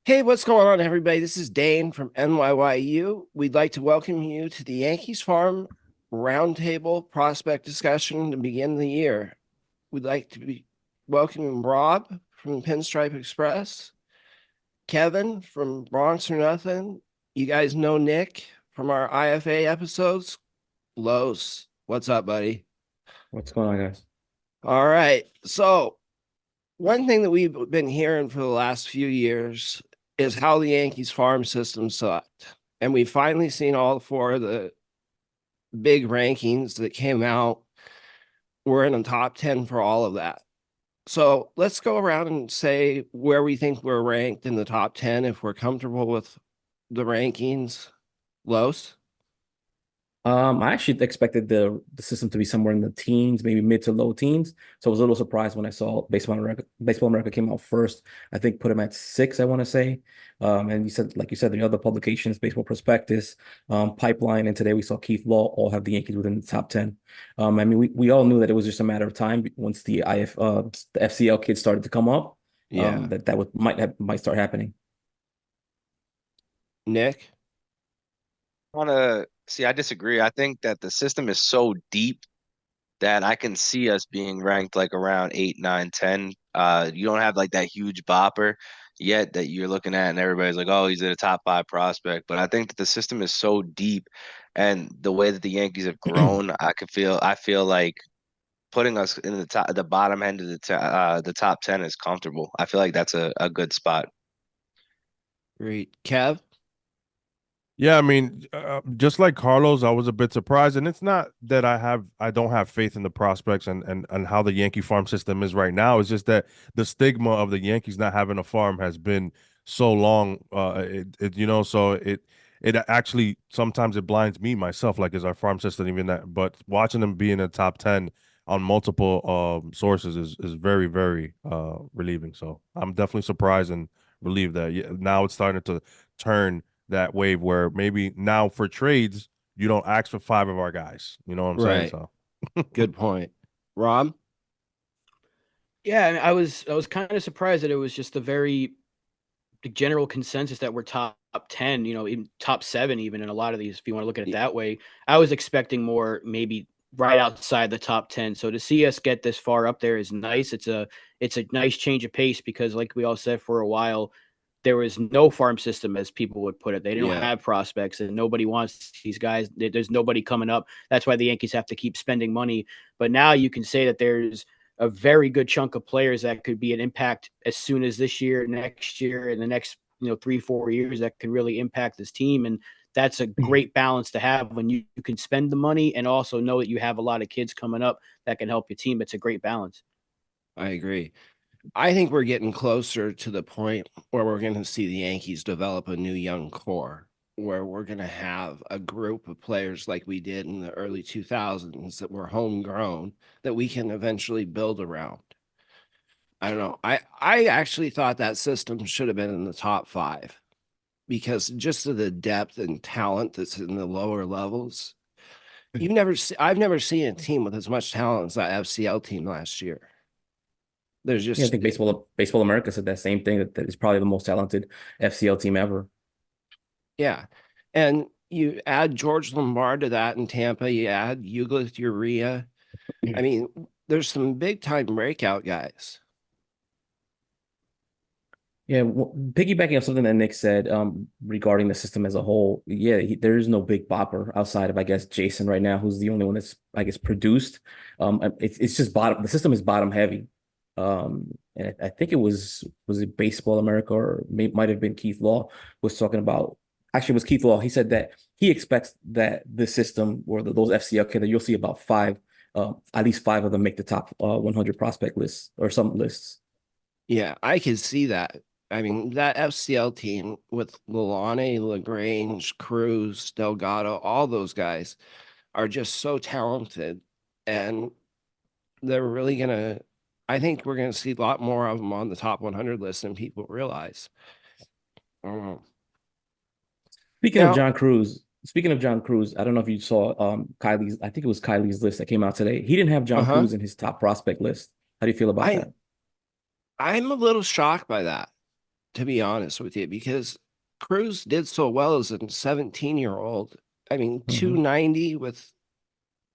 Hey, what's going on, everybody? This is Dane from NYYU. We'd like to welcome you to the Yankees Farm Roundtable Prospect Discussion to begin the year. We'd like to be welcoming Rob from Pinstripe Express, Kevin from Bronx of Nothing. You guys know Nick from our IFA episodes. Los, what's up, buddy? What's going on, guys? All right. So, one thing that we've been hearing for the last few years is how the Yankees farm system sucked. And we've finally seen all four of the big rankings that came out. We're in the top 10 for all of that. So let's go around and say where we think we're ranked in the top 10 if we're comfortable with the rankings. Los? I actually expected the system to be somewhere in the teens, maybe mid to low teens. So I was a little surprised when I saw Baseball America came out first. I think put him at six, I want to say. And you said, like you said, the other publications, Baseball Prospectus, Pipeline, and today we saw Keith Law all have the Yankees within the top 10. I mean, we all knew that it was just a matter of time once the FCL kids started to come up, Yeah. might start happening. Nick? Want to see, I disagree. I think that the system is so deep that I can see us being ranked like around 8, 9, 10. You don't have like that huge bopper yet that you're looking at, and everybody's like, oh, he's a top five prospect. But I think that the system is so deep, and the way that the Yankees have grown, I feel like putting us in the bottom end of the top 10 is comfortable. I feel like that's a good spot. Great. Kev? Yeah, I mean, just like Carlos, I was a bit surprised, and it's not that I don't have faith in the prospects and how the Yankee farm system is right now. It's just that the stigma of the Yankees not having a farm has been so long. So it actually sometimes it blinds me myself. Like, is our farm system even that? But watching them be in the top 10 on multiple sources is very very relieving. So I'm definitely surprised and relieved that now it's starting to turn that wave where maybe now for trades you don't ask for five of our guys. You know what I'm saying? Right. So Good point. Rob? Yeah, I mean, I was kind of surprised that it was just a very the general consensus that we're top 10, even top 7 even in a lot of these if you want to look at it that way. I was expecting more maybe right outside the top 10. So to see us get this far up there is nice. It's a nice change of pace because like we all said for a while there was no farm system as people would put it. They didn't Yeah. have prospects and nobody wants these guys. There's nobody coming up. That's why the Yankees have to keep spending money. But now you can say that there's a very good chunk of players that could be an impact as soon as this year, next year, and the next 3-4 years that could really impact this team. And that's a great balance to have when you can spend the money and also know that you have a lot of kids coming up that can help your team. It's a great balance. I agree. I think we're getting closer to the point where we're going to see the Yankees develop a new young core, where we're going to have a group of players like we did in the early 2000s that were homegrown that we can eventually build around. I don't know. I actually thought that system should have been in the top 5 because just of the depth and talent that's in the lower levels. I've never seen a team with as much talent as that FCL team last year. There's Yeah, I just think Baseball America said that same thing that is probably the most talented FCL team ever. Yeah. And you add George Lombard to that in Tampa, you add Urea. I mean, there's some big time breakout guys. Yeah, piggybacking off something that Nick said regarding the system as a whole, yeah, there is no big bopper outside of I guess Jasson right now, who's the only one that's I guess produced. It's just bottom. The system is bottom heavy. And I think was it Baseball America or might have been Keith Law was talking about. Actually, it was Keith Law. He said that he expects that the system or those FCL kids that you'll see about five, at least five of them make the top 100 prospect lists or some lists. Yeah, I can see that. I mean, that FCL team with Lalane, LaGrange, Cruz, Delgado, all those guys are just so talented. And they're really going to, I think we're going to see a lot more of them on the top 100 list than people realize. I don't know. Speaking of Now, John Cruz, speaking of John Cruz, I don't know if you saw Kylie's, I think it was Kylie's list that came out today. He didn't have John uh-huh. Cruz in his top prospect list. How do you feel about I that? I'm a little shocked by that. to be honest with you, because Cruz did so well as a 17-year-old. I mean, 290 with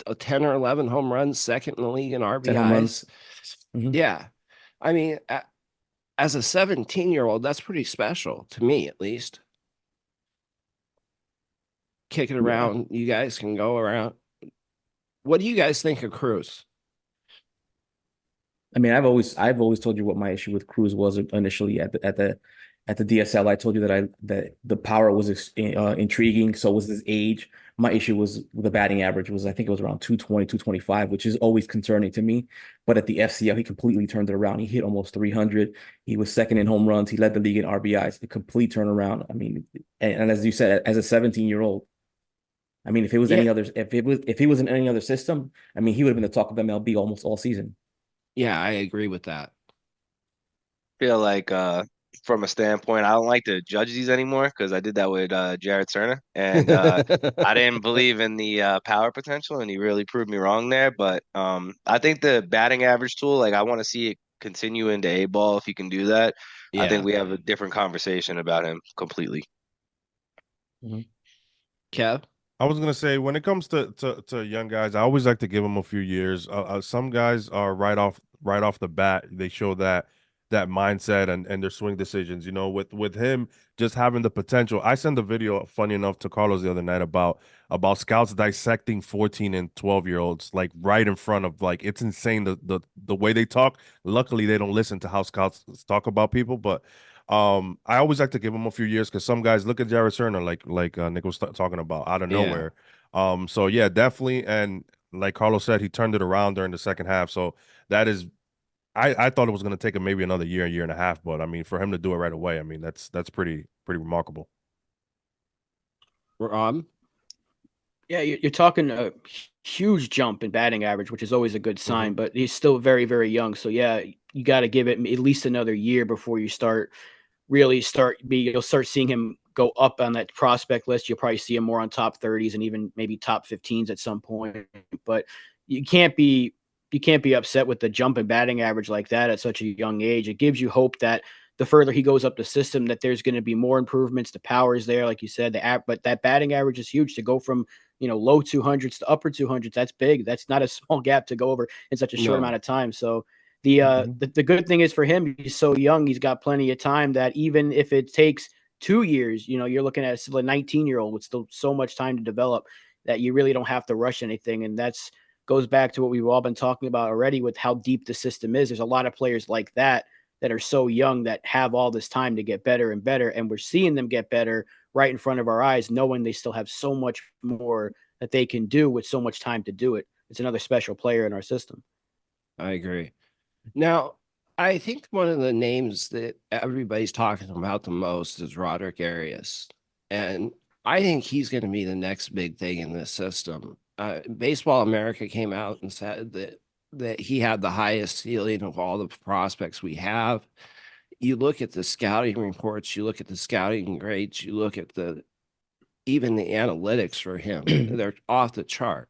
a 10 or 11 home runs, second in the league in 10 home RBIs. runs. Yeah. I mean, as a 17-year-old, that's pretty special to me, at least. Kick it around. You guys can go around. What do you guys think of Cruz? I mean, I've always told you what my issue with Cruz was initially at the DSL. I told you that the power was intriguing. So was his age. My issue was the batting average was, I think it was around 220, 225, which is always concerning to me. But at the FCL, he completely turned it around. He hit almost 300. He was second in home runs. He led the league in RBIs. A complete turnaround. I mean, and as you said, as a 17-year-old, I mean, if he was in any other system, I mean, he would have been the talk of MLB almost all season. Yeah, I agree with that. Feel like from a standpoint, I don't like to judge these anymore because I did that with Jared Serna, and I didn't believe in the power potential, and he really proved me wrong there. But I think the batting average tool, like I want to see it continue into A ball if he can do that. I think Yeah. we have a different conversation about him completely. Kev? I was gonna say when it comes to young guys, I always like to give them a few years. Some guys are right off the bat, they show that mindset and their swing decisions. You know, with him just having the potential. I sent a video, funny enough, to Carlos the other night about scouts dissecting 14 and 12-year-olds like right in front of, like, it's insane the way they talk. Luckily, they don't listen to how scouts talk about people, but I always like to give him a few years because some guys look at Jared Serna like Nick was talking about out of Yeah. nowhere. So yeah, definitely. And like Carlos said, he turned it around during the second half. So that is, I thought it was going to take him maybe another year and a half, but I mean, for him to do it right away, I mean, that's pretty remarkable. Rob? Yeah, you're talking a huge jump in batting average, which is always a good sign, but he's still very, very young. So yeah, you got to give it at least another year before you you'll start seeing him go up on that prospect list. You'll probably see him more on top 30s and even maybe top 15s at some point. But you can't be upset with the jump in batting average like that at such a young age. It gives you hope that the further he goes up the system, that there's going to be more improvements. The power is there, like you said. But that batting average is huge to go from low 200s to upper 200s. That's big. That's not a small gap to go over in such a short amount of time. So the good thing is for him, he's so young. He's got plenty of time that even if it takes 2 years, you're looking at still a 19-year-old with still so much time to develop that you really don't have to rush anything. And that's goes back to what we've all been talking about already with how deep the system is. There's a lot of players like that are so young that have all this time to get better and better. And we're seeing them get better right in front of our eyes, knowing they still have so much more that they can do with so much time to do it. It's another special player in our system. I agree. Now, I think one of the names that everybody's talking about the most is Roderick Arias. And I think he's going to be the next big thing in this system. Baseball America came out and said that he had the highest ceiling of all the prospects we have. You look at the scouting reports, you look at the scouting grades, you look at even the analytics for him, they're off the chart.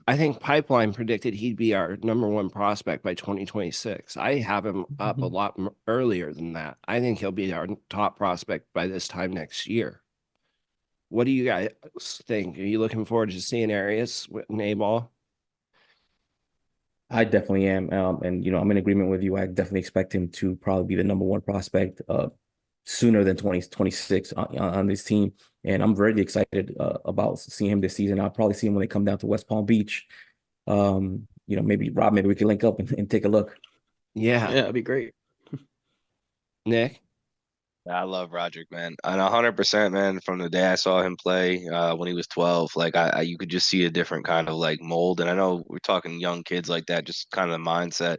I think Pipeline predicted he'd be our #1 prospect by 2026. I have him up a lot earlier than that. I think he'll be our top prospect by this time next year. What do you guys think? Are you looking forward to seeing Arias with A-ball? I definitely am. And I'm in agreement with you. I definitely expect him to probably be the #1 prospect sooner than 2026 on this team. And I'm very excited about seeing him this season. I'll probably see him when they come down to West Palm Beach. Maybe Rob, maybe we can link up and take a look. Yeah. That'd be great. Nick? I love Roderick, man, and 100%, man. From the day I saw him play when he was 12, like you could just see a different kind of like mold. And I know we're talking young kids like that, just kind of the mindset.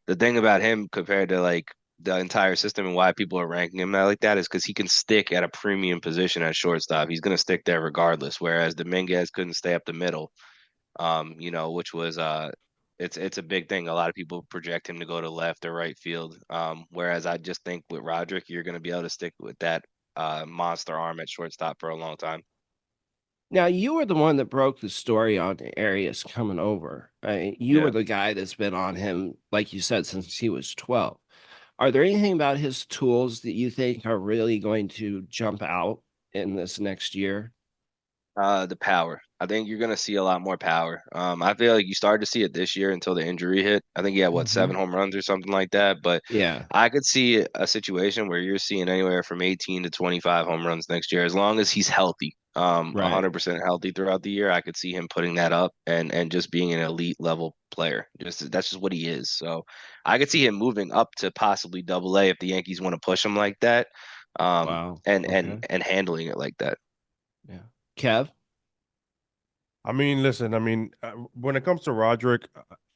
The thing about him compared to like the entire system and why people are ranking him like that is because he can stick at a premium position at shortstop. He's gonna stick there regardless. Whereas Dominguez couldn't stay up the middle, which was it's a big thing. A lot of people project him to go to left or right field. Whereas I just think with Roderick, you're going to be able to stick with that monster arm at shortstop for a long time. Now, you were the one that broke the story on Arias coming over. You were the guy that's been on him, like you said, since he was 12. Are there anything about his tools that you think are really going to jump out in this next year? The power. I think you're gonna see a lot more power. I feel like you started to see it this year until the injury hit. I think he had what, 7 home runs or something like that. But Yeah. I could see a situation where you're seeing anywhere from 18 to 25 home runs next year, as long as he's healthy. Right. 100% healthy throughout the year. I could see him putting that up and just being an elite level player. That's just what he is. So I could see him moving up to possibly double A if the Yankees want to push him like that. Wow. And Okay. and handling it like that. Yeah. Kev? I mean, listen, when it comes to Roderick,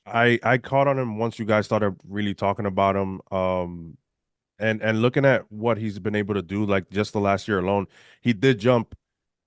I caught on him once you guys started really talking about him. And looking at what he's been able to do, like just the last year alone, he did jump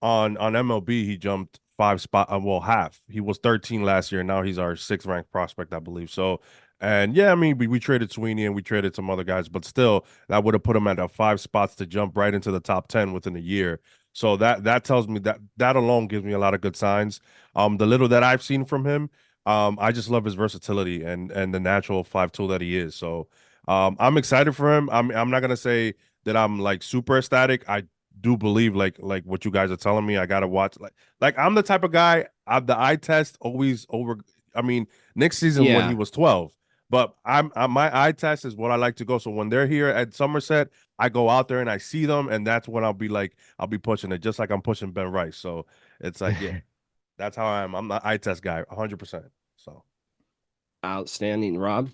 on MLB. He jumped 5 spot, well, half. He was 13 last year. Now he's our 6th ranked prospect, I believe. So, and yeah, I mean, we traded Sweeney and we traded some other guys, but still, that would have put him at 5 spots to jump right into the top 10 within a year. So that tells me that alone gives me a lot of good signs. The little that I've seen from him, I just love his versatility and the natural 5 tool that he is. So I'm excited for him. I'm not gonna say that I'm like super ecstatic. I do believe like what you guys are telling me. I gotta watch like I'm the type of guy. The eye test always over. I mean, next season when he Yeah. was 12, but I'm my eye test is what I like to go. So when they're here at Somerset, I go out there and I see them, and that's when I'll be pushing it, just like I'm pushing Ben Rice. So it's like yeah, that's how I am. I'm the eye test guy, 100%. So Outstanding. Rob?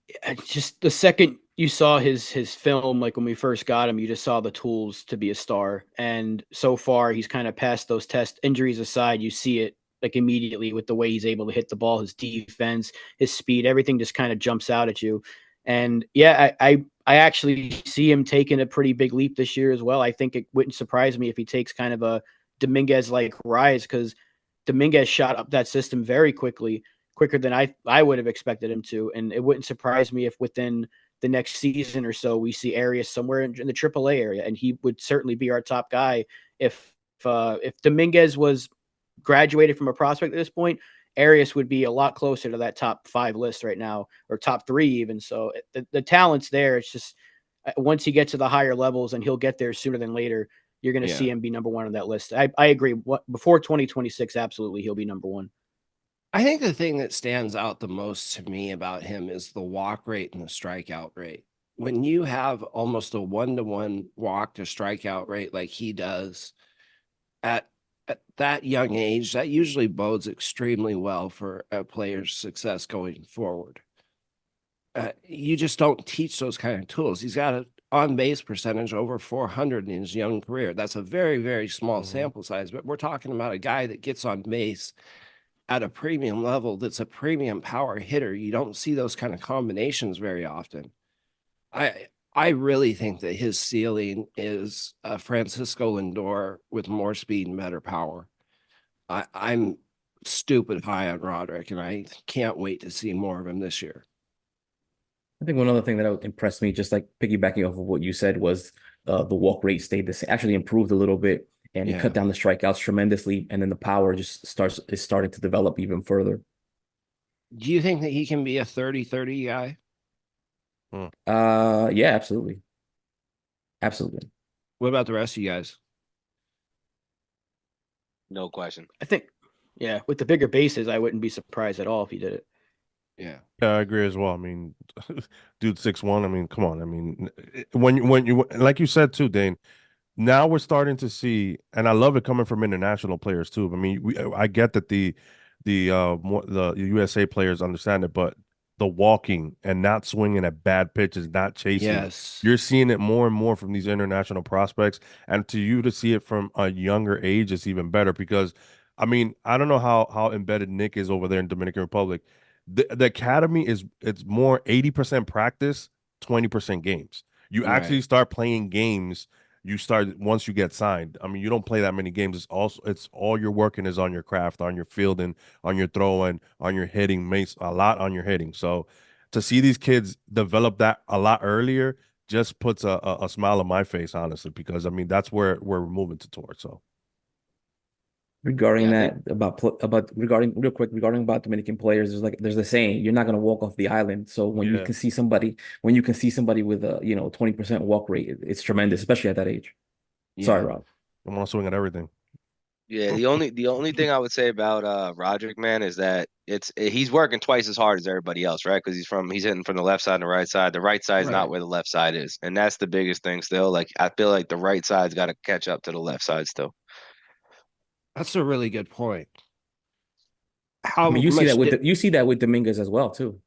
It's just the second you saw his film, like when we first got him, you just saw the tools to be a star. And so far, he's kind of passed those tests. Injuries aside, you see it like immediately with the way he's able to hit the ball, his defense, his speed, everything just kind of jumps out at you. And yeah, I actually see him taking a pretty big leap this year as well. I think it wouldn't surprise me if he takes kind of a Dominguez like rise, because Dominguez shot up that system very quickly, quicker than I would have expected him to. And it wouldn't surprise me if within the next season or so we see Arias somewhere in the AAA area, and he would certainly be our top guy. If Dominguez was graduated from a prospect at this point, Arias would be a lot closer to that top 5 list right now, or top 3 even. So the talent's there. It's just once he gets to the higher levels, and he'll get there sooner than later, you're going to see him be number 1 on that list. I agree. Before 2026, absolutely, he'll be number 1. I think the thing that stands out the most to me about him is the walk rate and the strikeout rate. When you have almost a 1-to-1 walk to strikeout rate like he does at that young age, that usually bodes extremely well for a player's success going forward. You just don't teach those kind of tools. He's got an on-base percentage over 400 in his young career. That's a very, very small sample size, but we're talking about a guy that gets on base at a premium level, that's a premium power hitter. You don't see those kind of combinations very often. I really think that his ceiling is Francisco Lindor with more speed and better power. I'm stupid high on Roderick, and I can't wait to see more of him this year. I think one other thing that impressed me, just like piggybacking off of what you said, was the walk rate stayed the same, actually improved a little bit, and he cut down the strikeouts tremendously, and then the power is starting to develop even further. Do you think that he can be a 30-30 guy? Yeah, absolutely. Absolutely. What about the rest of you guys? No question. I think, yeah, with the bigger bases, I wouldn't be surprised at all if he did it. Yeah. Yeah, I agree as well. I mean, dude, 6'1". I mean, come on. I mean, when you like you said too, Dane. Now we're starting to see, and I love it coming from international players too. I mean, I get that the USA players understand it, but the walking and not swinging at bad pitches, not chasing. Yes. You're seeing it more and more from these international prospects, and to you to see it from a younger age is even better because, I mean, I don't know how embedded Nick is over there in Dominican Republic. The academy it's more 80% practice, 20% games. You actually start playing games. You start once you get signed. I mean, you don't play that many games. It's all you're working is on your craft, on your fielding, on your throwing, on your hitting, a lot on your hitting. So to see these kids develop that a lot earlier just puts a smile on my face, honestly, because I mean that's where we're moving towards. So regarding Yeah, that about regarding real quick regarding about Dominican players, there's a saying, you're not gonna walk off the island. So when you Yeah. can see somebody with a 20% walk rate, it's tremendous, especially at that age. Sorry, Yeah. Rob. I want to swing at everything. yeah. The only thing I would say about Roderick, man, is that he's working twice as hard as everybody else, right? Because he's hitting from the left side and the right side. The right side is not Right. where the left side is, and that's the biggest thing still. Like I feel like the right side's got to catch up to the left side still. That's a really good point. I How mean, you see much that with did you see that with Dominguez as well too.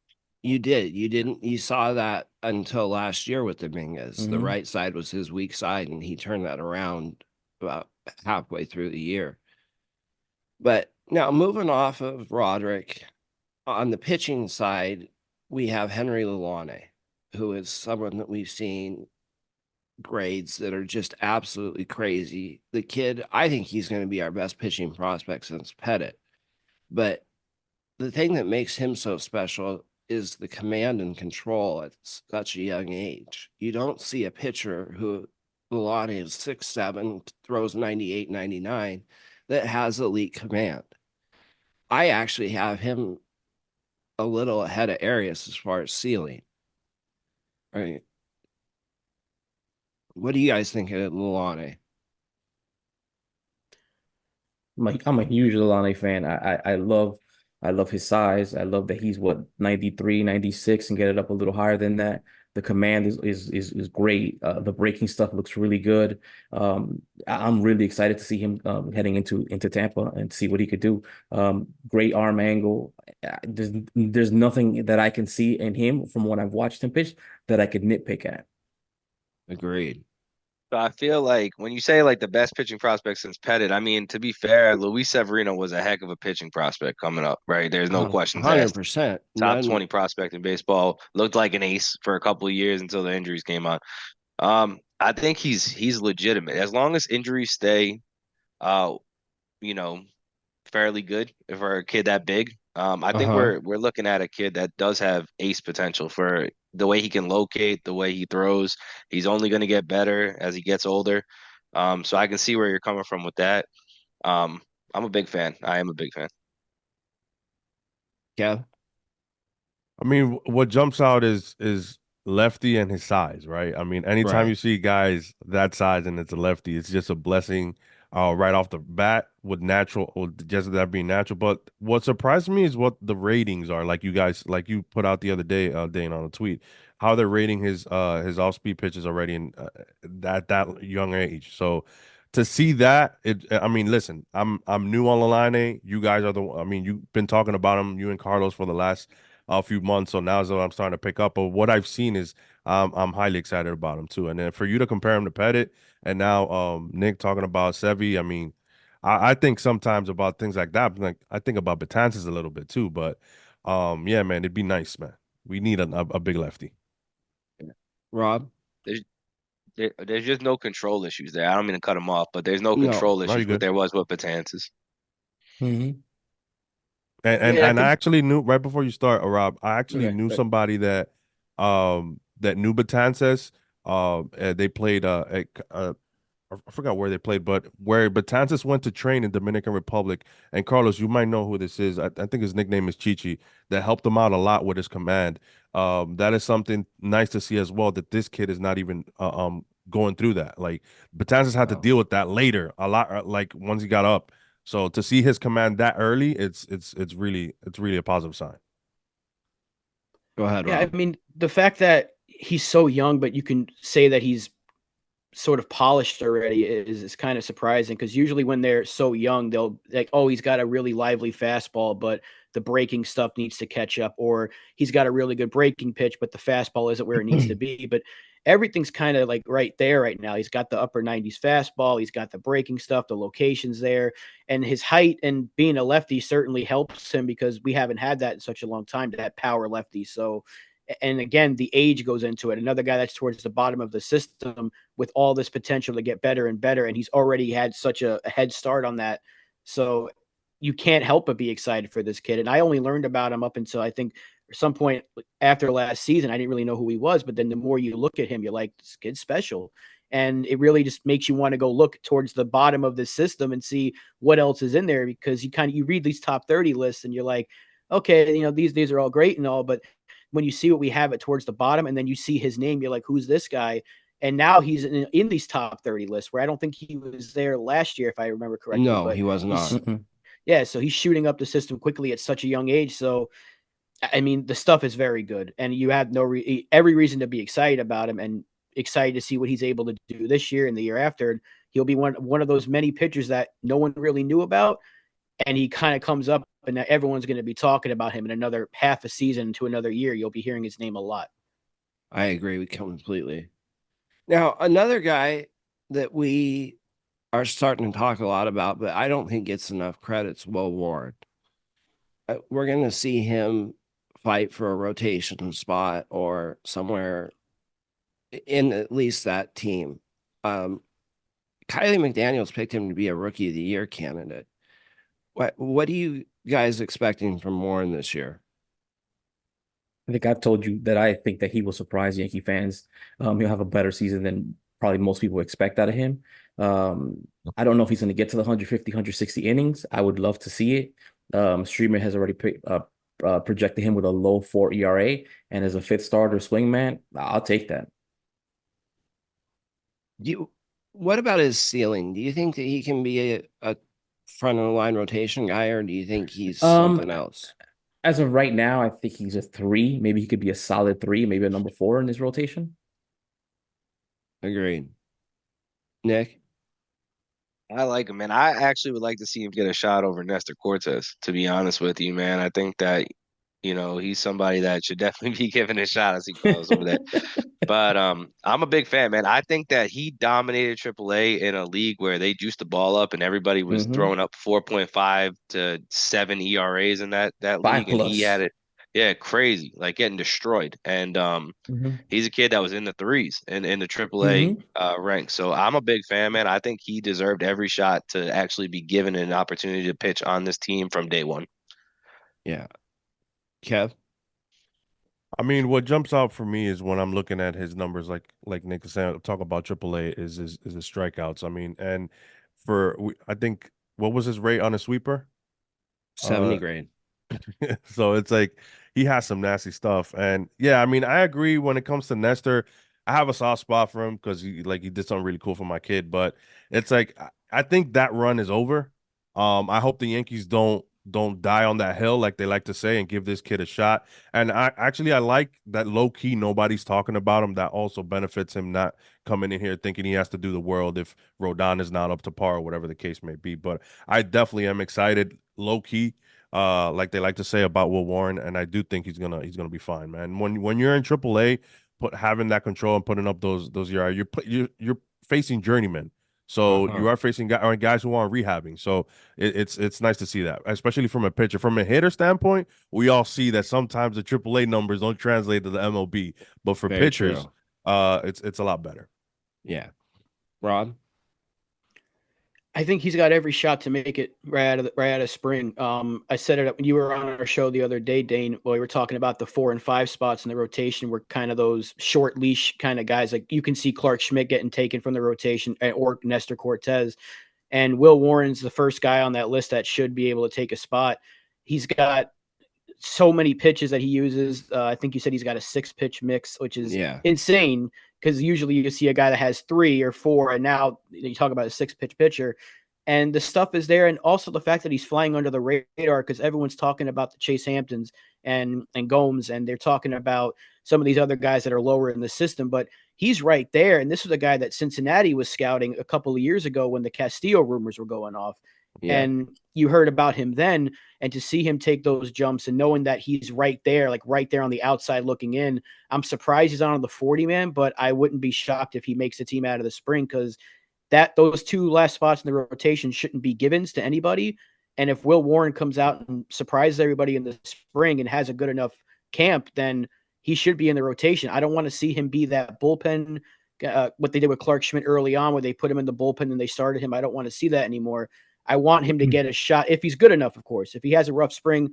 you did? You didn't. You saw that until last year with Dominguez. The Hmm. right side was his weak side, and he turned that around about halfway through the year. But now moving off of Roderick, on the pitching side, we have Henry Lalane, who is someone that we've seen grades that are just absolutely crazy. The kid, I think he's going to be our best pitching prospect since Pettit. But the thing that makes him so special is the command and control at such a young age. You don't see a pitcher who Lalane is 6'7", throws 98, 99, that has elite command. I actually have him a little ahead of Arias as far as ceiling. Right. What do you guys think of Lalane? I'm a huge Lalane fan. I love his size. I love that he's what 93, 96 and get it up a little higher than that. The command is great. The breaking stuff looks really good. I'm really excited to see him heading into Tampa and see what he could do. Great arm angle. There's nothing that I can see in him from what I've watched him pitch that I could nitpick at. Agreed. So I feel like when you say like the best pitching prospect since Pettit, I mean, to be fair, Luis Severino was a heck of a pitching prospect coming up, right? There's no questions asked. 100%. Top None. 20 prospect in baseball. Looked like an ace for a couple of years until the injuries came on. I think he's legitimate. As long as injuries stay uh, you know, fairly good for a kid that big. I think Uh-huh. we're looking at a kid that does have ace potential for the way he can locate, the way he throws. He's only going to get better as he gets older. So I can see where you're coming from with that. Um, I'm a big fan. I am a big fan. Kev? I mean, what jumps out is lefty and his size, right? I mean, anytime Right. you see guys that size and it's a lefty, it's just a blessing right off the bat with natural or just that being natural. But what surprised me is what the ratings are. Like you guys, like you put out the other day, Dane, on a tweet, how they're rating his off speed pitches already in that young age. So to see that, I mean, listen, I'm new on the line. You guys are I mean, you've been talking about him, you and Carlos, for the last a few months. So now is what I'm starting to pick up. But what I've seen is I'm highly excited about him too. And then for you to compare him to Pettit and now Nick talking about Sevy, I mean, I think sometimes about things like that. Like I think about Betances a little bit too. But yeah, man, it'd be nice, man. We need a big lefty. Rob? There's there's just no control issues there. I don't mean to cut him off, but there's no No. control No, you issues what good. there was with Betances. Hmm. And Yeah, I and I think actually knew right before you start, Rob, I actually okay. knew But somebody that knew Betances. They played I forgot where they played, but where Betances went to train in Dominican Republic. And Carlos, you might know who this is. I think his nickname is Chichi. That helped him out a lot with his command. That is something nice to see as well. That this kid is not even going through that. Like Betances had to Wow. deal with that later, a lot. Like once he got up. So to see his command that early, it's really a positive sign. Go ahead, yeah, I Rob. mean, the fact that he's so young, but you can say that he's sort of polished already is kind of surprising because usually when they're so young, they'll like, oh, he's got a really lively fastball, but the breaking stuff needs to catch up, or he's got a really good breaking pitch, but the fastball isn't where it needs to be. But everything's kind of like right there right now. He's got the upper 90s fastball, he's got the breaking stuff, the locations there, and his height and being a lefty certainly helps him because we haven't had that in such a long time, that power lefty. So and again, the age goes into it. Another guy that's towards the bottom of the system with all this potential to get better and better. And he's already had such a head start on that. So you can't help but be excited for this kid. And I only learned about him up until I think some point after last season. I didn't really know who he was. But then the more you look at him, you're like, this kid's special. And it really just makes you want to go look towards the bottom of the system and see what else is in there, because you read these top 30 lists and you're like, okay, these are all great and all, but when you see what we have it towards the bottom and then you see his name, you're like, who's this guy? And now he's in these top 30 lists, where I don't think he was there last year, if I remember correctly. No, but he was not. Yeah, so he's shooting up the system quickly at such a young age. So, I mean, the stuff is very good, and you have every reason to be excited about him and excited to see what he's able to do this year and the year after. He'll be one of those many pitchers that no one really knew about, and he kind of comes up, and everyone's going to be talking about him in another half a season to another year. You'll be hearing his name a lot. I agree with completely. Now, another guy that we are starting to talk a lot about, but I don't think gets enough credit, is Will Warren. We're going to see him fight for a rotation spot or somewhere in at least that team. Kylie McDaniels picked him to be a Rookie of the Year candidate. What are you guys expecting from Warren this year? I think I've told you that I think that he will surprise Yankee fans. He'll have a better season than probably most people expect out of him. I don't know if he's going to get to the 150, 160 innings. I would love to see it. Streamer has already projected him with a low 4 ERA, and as a fifth starter swingman, I'll take that. What about his ceiling? Do you think that he can be a front of the line rotation guy, or do you think he's something else? As of right now, I think he's a 3. Maybe he could be a solid 3, maybe a number 4 in his rotation. Agreed. Nick? I like him, man. I actually would like to see him get a shot over Nestor Cortes, to be honest with you, man. I think that, he's somebody that should definitely be given a shot as he goes over there. But I'm a big fan, man. I think that he dominated AAA in a league where they juiced the ball up and everybody was throwing up 4.5 to 7 ERAs in that league. And he had it, crazy, like getting destroyed. And he's a kid that was in the 3s in the AAA ranks. So I'm a big fan, man. I think he deserved every shot to actually be given an opportunity to pitch on this team from day one. Yeah. Kev? I mean, what jumps out for me is when I'm looking at his numbers, like Nick is saying, talk about AAA is his strikeouts. I mean, and I think, what was his rate on a sweeper? 70 grade. So it's like he has some nasty stuff. And yeah, I mean, I agree when it comes to Nestor. I have a soft spot for him because he did something really cool for my kid. But it's like I think that run is over. I hope the Yankees don't die on that hill, like they like to say, and give this kid a shot. And I like that low key nobody's talking about him. That also benefits him not coming in here thinking he has to do the world if Rodon is not up to par or whatever the case may be. But I definitely am excited, low key, like they like to say about Will Warren, and I do think he's gonna be fine, man. When you're in AAA, having that control and putting up those ERA, you're facing journeymen. So you are facing guys who aren't rehabbing. So it's nice to see that, especially from a pitcher. From a hitter standpoint, we all see that sometimes the AAA numbers don't translate to the MLB, but for Very pitchers, true. it's a lot better. Yeah. Rod? I think he's got every shot to make it right out of spring. I said it when you were on our show the other day, Dayne. Well, we were talking about the 4 and 5 spots in the rotation were kind of those short leash kind of guys. Like you can see Clark Schmidt getting taken from the rotation, or Nestor Cortes, and Will Warren's the first guy on that list that should be able to take a spot. He's got so many pitches that he uses. I think you said he's got a 6-pitch mix, which is insane, because usually you see a guy that has 3 or 4, and now you talk about a 6-pitch pitcher, and the stuff is there. And also the fact that he's flying under the radar, because everyone's talking about the Chase Hamptons and Gomes, and they're talking about some of these other guys that are lower in the system, but he's right there. And this was a guy that Cincinnati was scouting a couple of years ago when the Castillo rumors were going off. Yeah. And you heard about him then, and to see him take those jumps and knowing that he's right there, like right there on the outside looking in, I'm surprised he's on the 40 man, but I wouldn't be shocked if he makes the team out of the spring, because those 2 last spots in the rotation shouldn't be givens to anybody. And if Will Warren comes out and surprises everybody in the spring and has a good enough camp, then he should be in the rotation. I don't want to see him be that bullpen, what they did with Clark Schmidt early on, where they put him in the bullpen and they started him. I don't want to see that anymore. I want him to get a shot if he's good enough, of course. If he has a rough spring,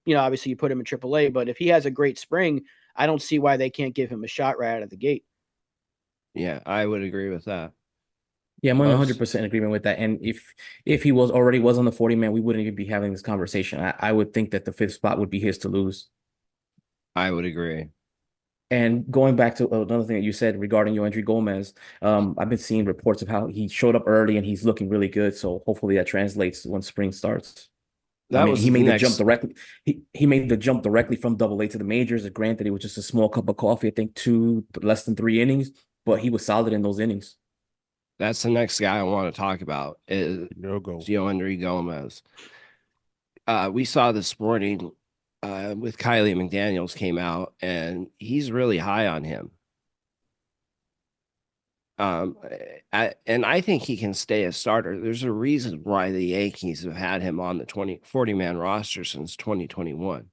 obviously you put him in AAA, but if he has a great spring, I don't see why they can't give him a shot right out of the gate. Yeah, I would agree with that. Yeah, I'm in Los? 100% agreement with that. And if he was on the 40 man, we wouldn't even be having this conversation. I would think that the fifth spot would be his to lose. I would agree. And going back to another thing that you said regarding Yoendrys Gomez, I've been seeing reports of how he showed up early and he's looking really good. So hopefully that translates when spring starts. I That mean, was he the made the jump next. directly. He made the jump directly from Double A to the majors. Granted, it was just a small cup of coffee. I think less than 3 innings, but he was solid in those innings. That's the next guy I want to talk about is Yogo. Yoendrys Gomez. We saw this morning with Kylie McDaniels came out, and he's really high on him. And I think he can stay a starter. There's a reason why the Yankees have had him on the 40-man roster since 2021,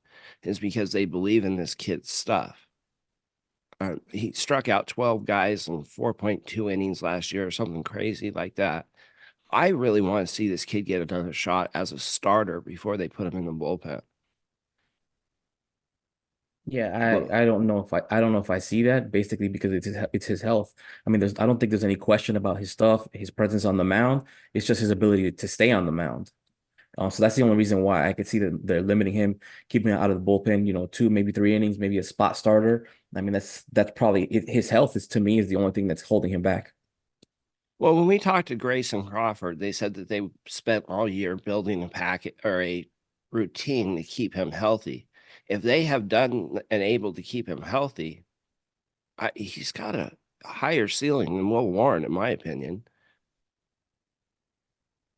is because they believe in this kid's stuff. He struck out 12 guys in 4.2 innings last year or something crazy like that. I really want to see this kid get another shot as a starter before they put him in the bullpen. Yeah, I don't know if I don't know if I see that basically because it's his health. I mean, I don't think there's any question about his stuff, his presence on the mound. It's just his ability to stay on the mound. So that's the only reason why I could see that they're limiting him, keeping him out of the bullpen. 2, maybe 3 innings, maybe a spot starter. I mean, that's probably his health is to me is the only thing that's holding him back. Well, when we talked to Grace and Crawford, they said that they spent all year building a packet or a routine to keep him healthy. If they have done and able to keep him healthy, he's got a higher ceiling than Will Warren, in my opinion.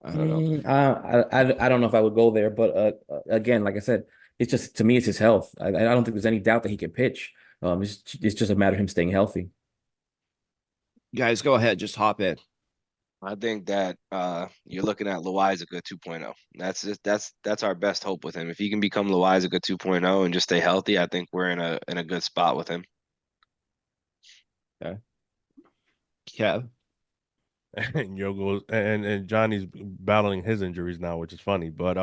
I don't know. I don't know if I would go there, but again, like I said, it's just to me it's his health. I don't think there's any doubt that he can pitch. It's just a matter of him staying healthy. Guys, go ahead. Just hop in. I think that you're looking at Loizaga 2.0. That's our best hope with him. If he can become Loizaga 2.0 and just stay healthy, I think we're in a good spot with him. Okay. Kev. And Yogo and Johnny's battling his injuries now, which is funny. But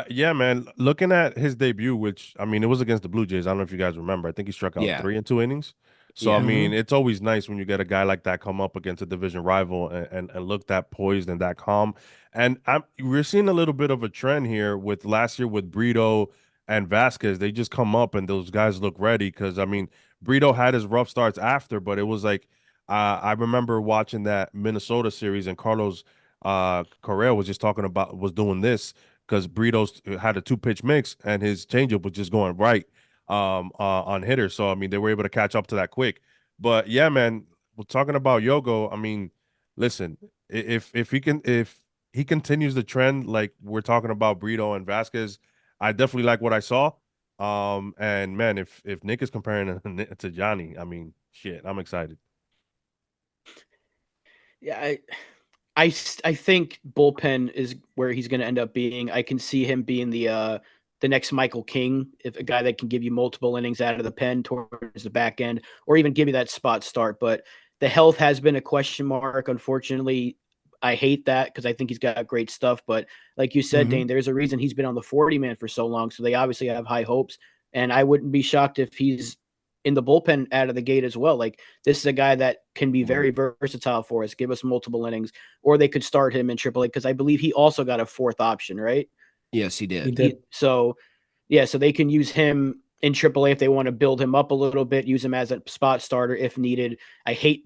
yeah, man, looking at his debut, which I mean, it was against the Blue Jays. I don't know if you guys remember. I think he struck out Yeah. 3 in 2 innings. So I Yeah. mean, it's always nice when you get a guy like that come up against a division rival and look that poised and that calm. And we're seeing a little bit of a trend here with last year with Brito and Vasquez. They just come up and those guys look ready because I mean, Brito had his rough starts after, but it was like I remember watching that Minnesota series and Carlos Correa was just was doing this because Brito's had a 2-pitch mix and his changeup was just going right on hitters. So I mean they were able to catch up to that quick. But yeah, man, we're talking about Yogo. I mean, listen, if he continues the trend like we're talking about Brito and Vasquez, I definitely like what I saw. And man, if Nick is comparing to Johnny, I mean, shit, I'm excited. Yeah, I think bullpen is where he's going to end up being. I can see him being the next Michael King, if a guy that can give you multiple innings out of the pen towards the back end, or even give you that spot start. But the health has been a question mark. Unfortunately, I hate that because I think he's got great stuff. But like you said, Dane, there's a reason he's been on the 40 man for so long. So they obviously have high hopes. And I wouldn't be shocked if he's in the bullpen out of the gate as well. Like this is a guy that can be very versatile for us, give us multiple innings, or they could start him in AAA because I believe he also got a fourth option, right? Yes, he did. So they can use him in AAA if they want to build him up a little bit, use him as a spot starter if needed. I hate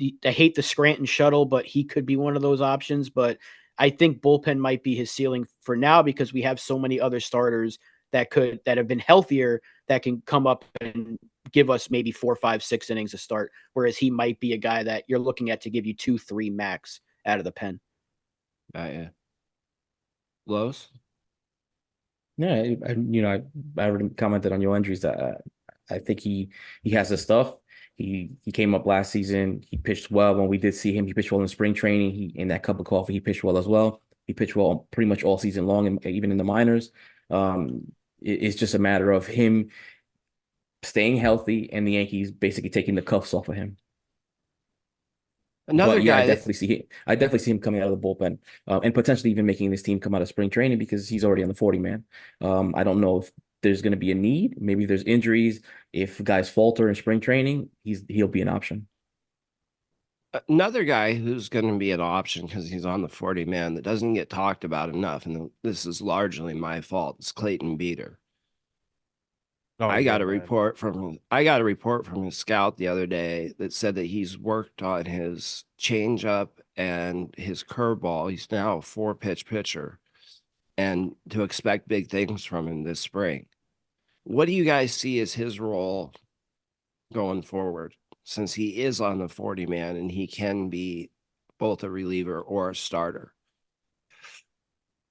the Scranton shuttle, but he could be one of those options. But I think bullpen might be his ceiling for now because we have so many other starters that have been healthier that can come up and give us maybe 4, 5, 6 innings to start. Whereas he might be a guy that you're looking at to give you 2, 3 max out of the pen. Yeah. Los? Yeah, I already commented on Yoendrys that I think he has the stuff. He came up last season. He pitched well when we did see him. He pitched well in spring training. In that cup of coffee, he pitched well as well. He pitched well pretty much all season long, and even in the minors. It's just a matter of him staying healthy and the Yankees basically taking the cuffs off of him. Another But yeah, guy I definitely see him coming out of the bullpen and potentially even making this team come out of spring training because he's already on the 40 man. I don't know if there's going to be a need. Maybe there's injuries. If guys falter in spring training, he'll be an option. Another guy who's going to be an option because he's on the 40 man that doesn't get talked about enough, and this is largely my fault, is Clayton Beeter. Oh I yeah, got a man. report from his scout the other day that said that he's worked on his changeup and his curveball. He's now a 4-pitch pitcher, and to expect big things from him this spring. What do you guys see as his role going forward, since he is on the 40 man and he can be both a reliever or a starter?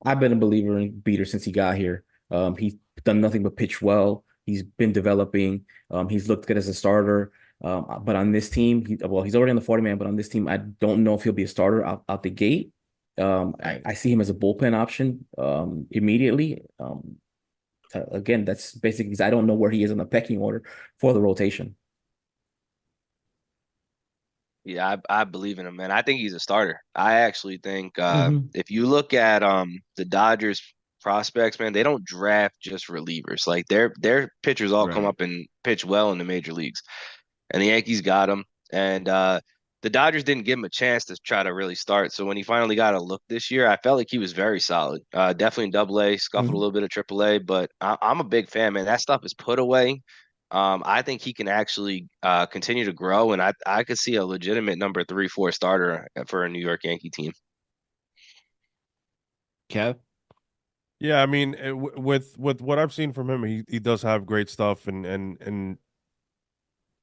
I've been a believer in Beeter since he got here. He's done nothing but pitch well. He's been developing. He's looked good as a starter. But on this team, he's already on the 40 man, but on this team, I don't know if he'll be a starter out the gate. I see him as a bullpen option immediately. Again, that's basically because I don't know where he is in the pecking order for the rotation. Yeah, I believe in him, man. I think he's a starter. I actually think Mhm. if you look at the Dodgers prospects, man, they don't draft just relievers. Like their pitchers all come Right. up and pitch well in the major leagues. And the Yankees got him. And the Dodgers didn't give him a chance to try to really start. So when he finally got a look this year, I felt like he was very solid. Definitely in Double A, scuffled a Mhm. little bit of Triple A, but I'm a big fan, man. That stuff is put away. I think he can actually continue to grow, and I could see a legitimate number 3, 4 starter for a New York Yankee team. Kev? Yeah, I mean, with what I've seen from him, he does have great stuff, and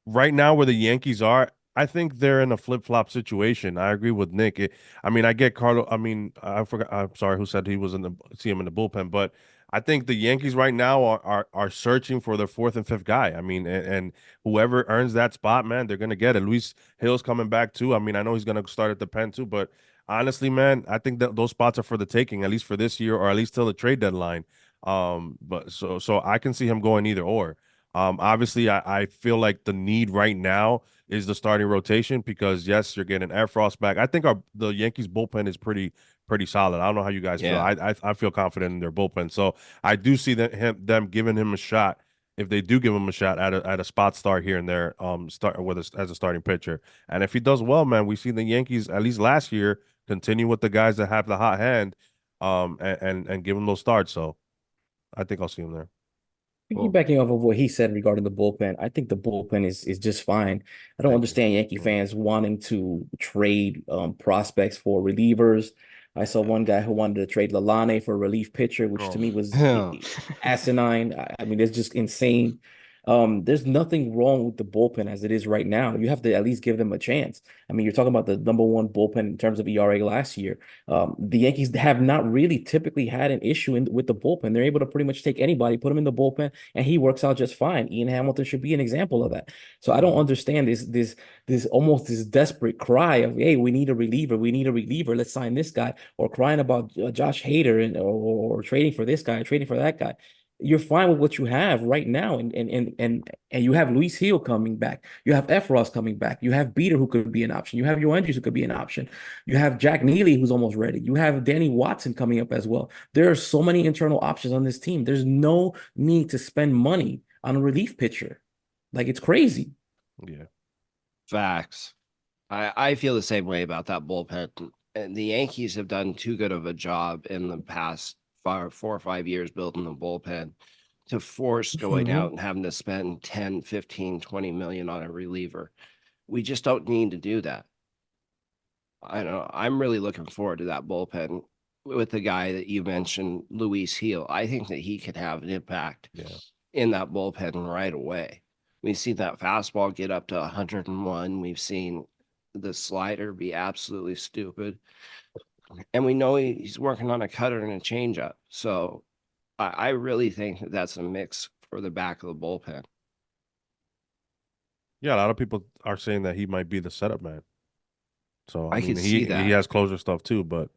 right now where the Yankees are, I think they're in a flip-flop situation. I agree with Nick. I mean, I get Carlo. I mean, I forgot. I'm sorry, who said he was in the see him in the bullpen, but I think the Yankees right now are searching for their fourth and fifth guy. I mean, and whoever earns that spot, man, they're gonna get it. Luis Hill's coming back too. I mean, I know he's gonna start at the pen too, but honestly, man, I think that those spots are for the taking, at least for this year, or at least till the trade deadline. But so I can see him going either or. Obviously, I feel like the need right now is the starting rotation because yes, you're getting Efros back. I think the Yankees bullpen is pretty solid. I don't know how you guys feel. Yeah. I feel confident in their bullpen, so I do see them giving him a shot if they do give him a shot at a spot start here and there. Start with as a starting pitcher, and if he does well, man, we see the Yankees at least last year continue with the guys that have the hot hand, and give him those starts. So I think I'll see him there. Cool. Piggybacking off of what he said regarding the bullpen, I think the bullpen is just fine. I don't Thank you. understand Yankee fans wanting to trade prospects for relievers. I saw one guy who wanted to trade Lalane for a relief pitcher, which to me was Oh. asinine. I mean, it's just insane. There's nothing wrong with the bullpen as it is right now. You have to at least give them a chance. I mean, you're talking about the number one bullpen in terms of ERA last year. The Yankees have not really typically had an issue with the bullpen. They're able to pretty much take anybody, put him in the bullpen, and he works out just fine. Ian Hamilton should be an example of that. So I don't understand this almost this desperate cry of, hey, we need a reliever, let's sign this guy, or crying about Josh Hader or trading for this guy, trading for that guy. You're fine with what you have right now, and you have Luis Hill coming back. You have Efros coming back. You have Beeter who could be an option. You have Yoendrys who could be an option. You have Jack Neely who's almost ready. You have Danny Watson coming up as well. There are so many internal options on this team. There's no need to spend money on a relief pitcher. Like it's crazy. Yeah. Facts. I feel the same way about that bullpen. And the Yankees have done too good of a job in the past 4 or 5 years building the bullpen to force going out and having to spend 10, 15, 20 million on a reliever. We just don't need to do that. I don't know. I'm really looking forward to that bullpen with the guy that you mentioned, Luis Heel. I think that he could have an impact Yeah. in that bullpen right away. We've seen that fastball get up to 101. We've seen the slider be absolutely stupid. And we know he's working on a cutter and a changeup. So I really think that that's a mix for the back of the bullpen. Yeah, a lot of people are saying that he might be the setup man. So I I mean, could see he that. has closer stuff too, but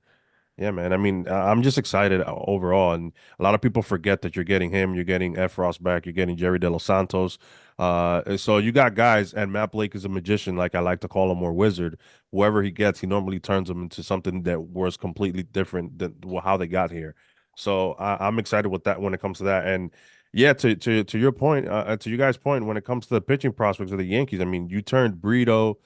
yeah, man. I mean, I'm just excited overall, and a lot of people forget that you're getting him, you're getting F. Ross back, you're getting Jerry De Los Santos. And so you got guys, and Matt Blake is a magician, like I like to call him, or wizard. Whoever he gets, he normally turns them into something that was completely different than how they got here. So I'm excited with that when it comes to that, and yeah, to your point, to you guys' point, when it comes to the pitching prospects of the Yankees, I mean, you turned Brito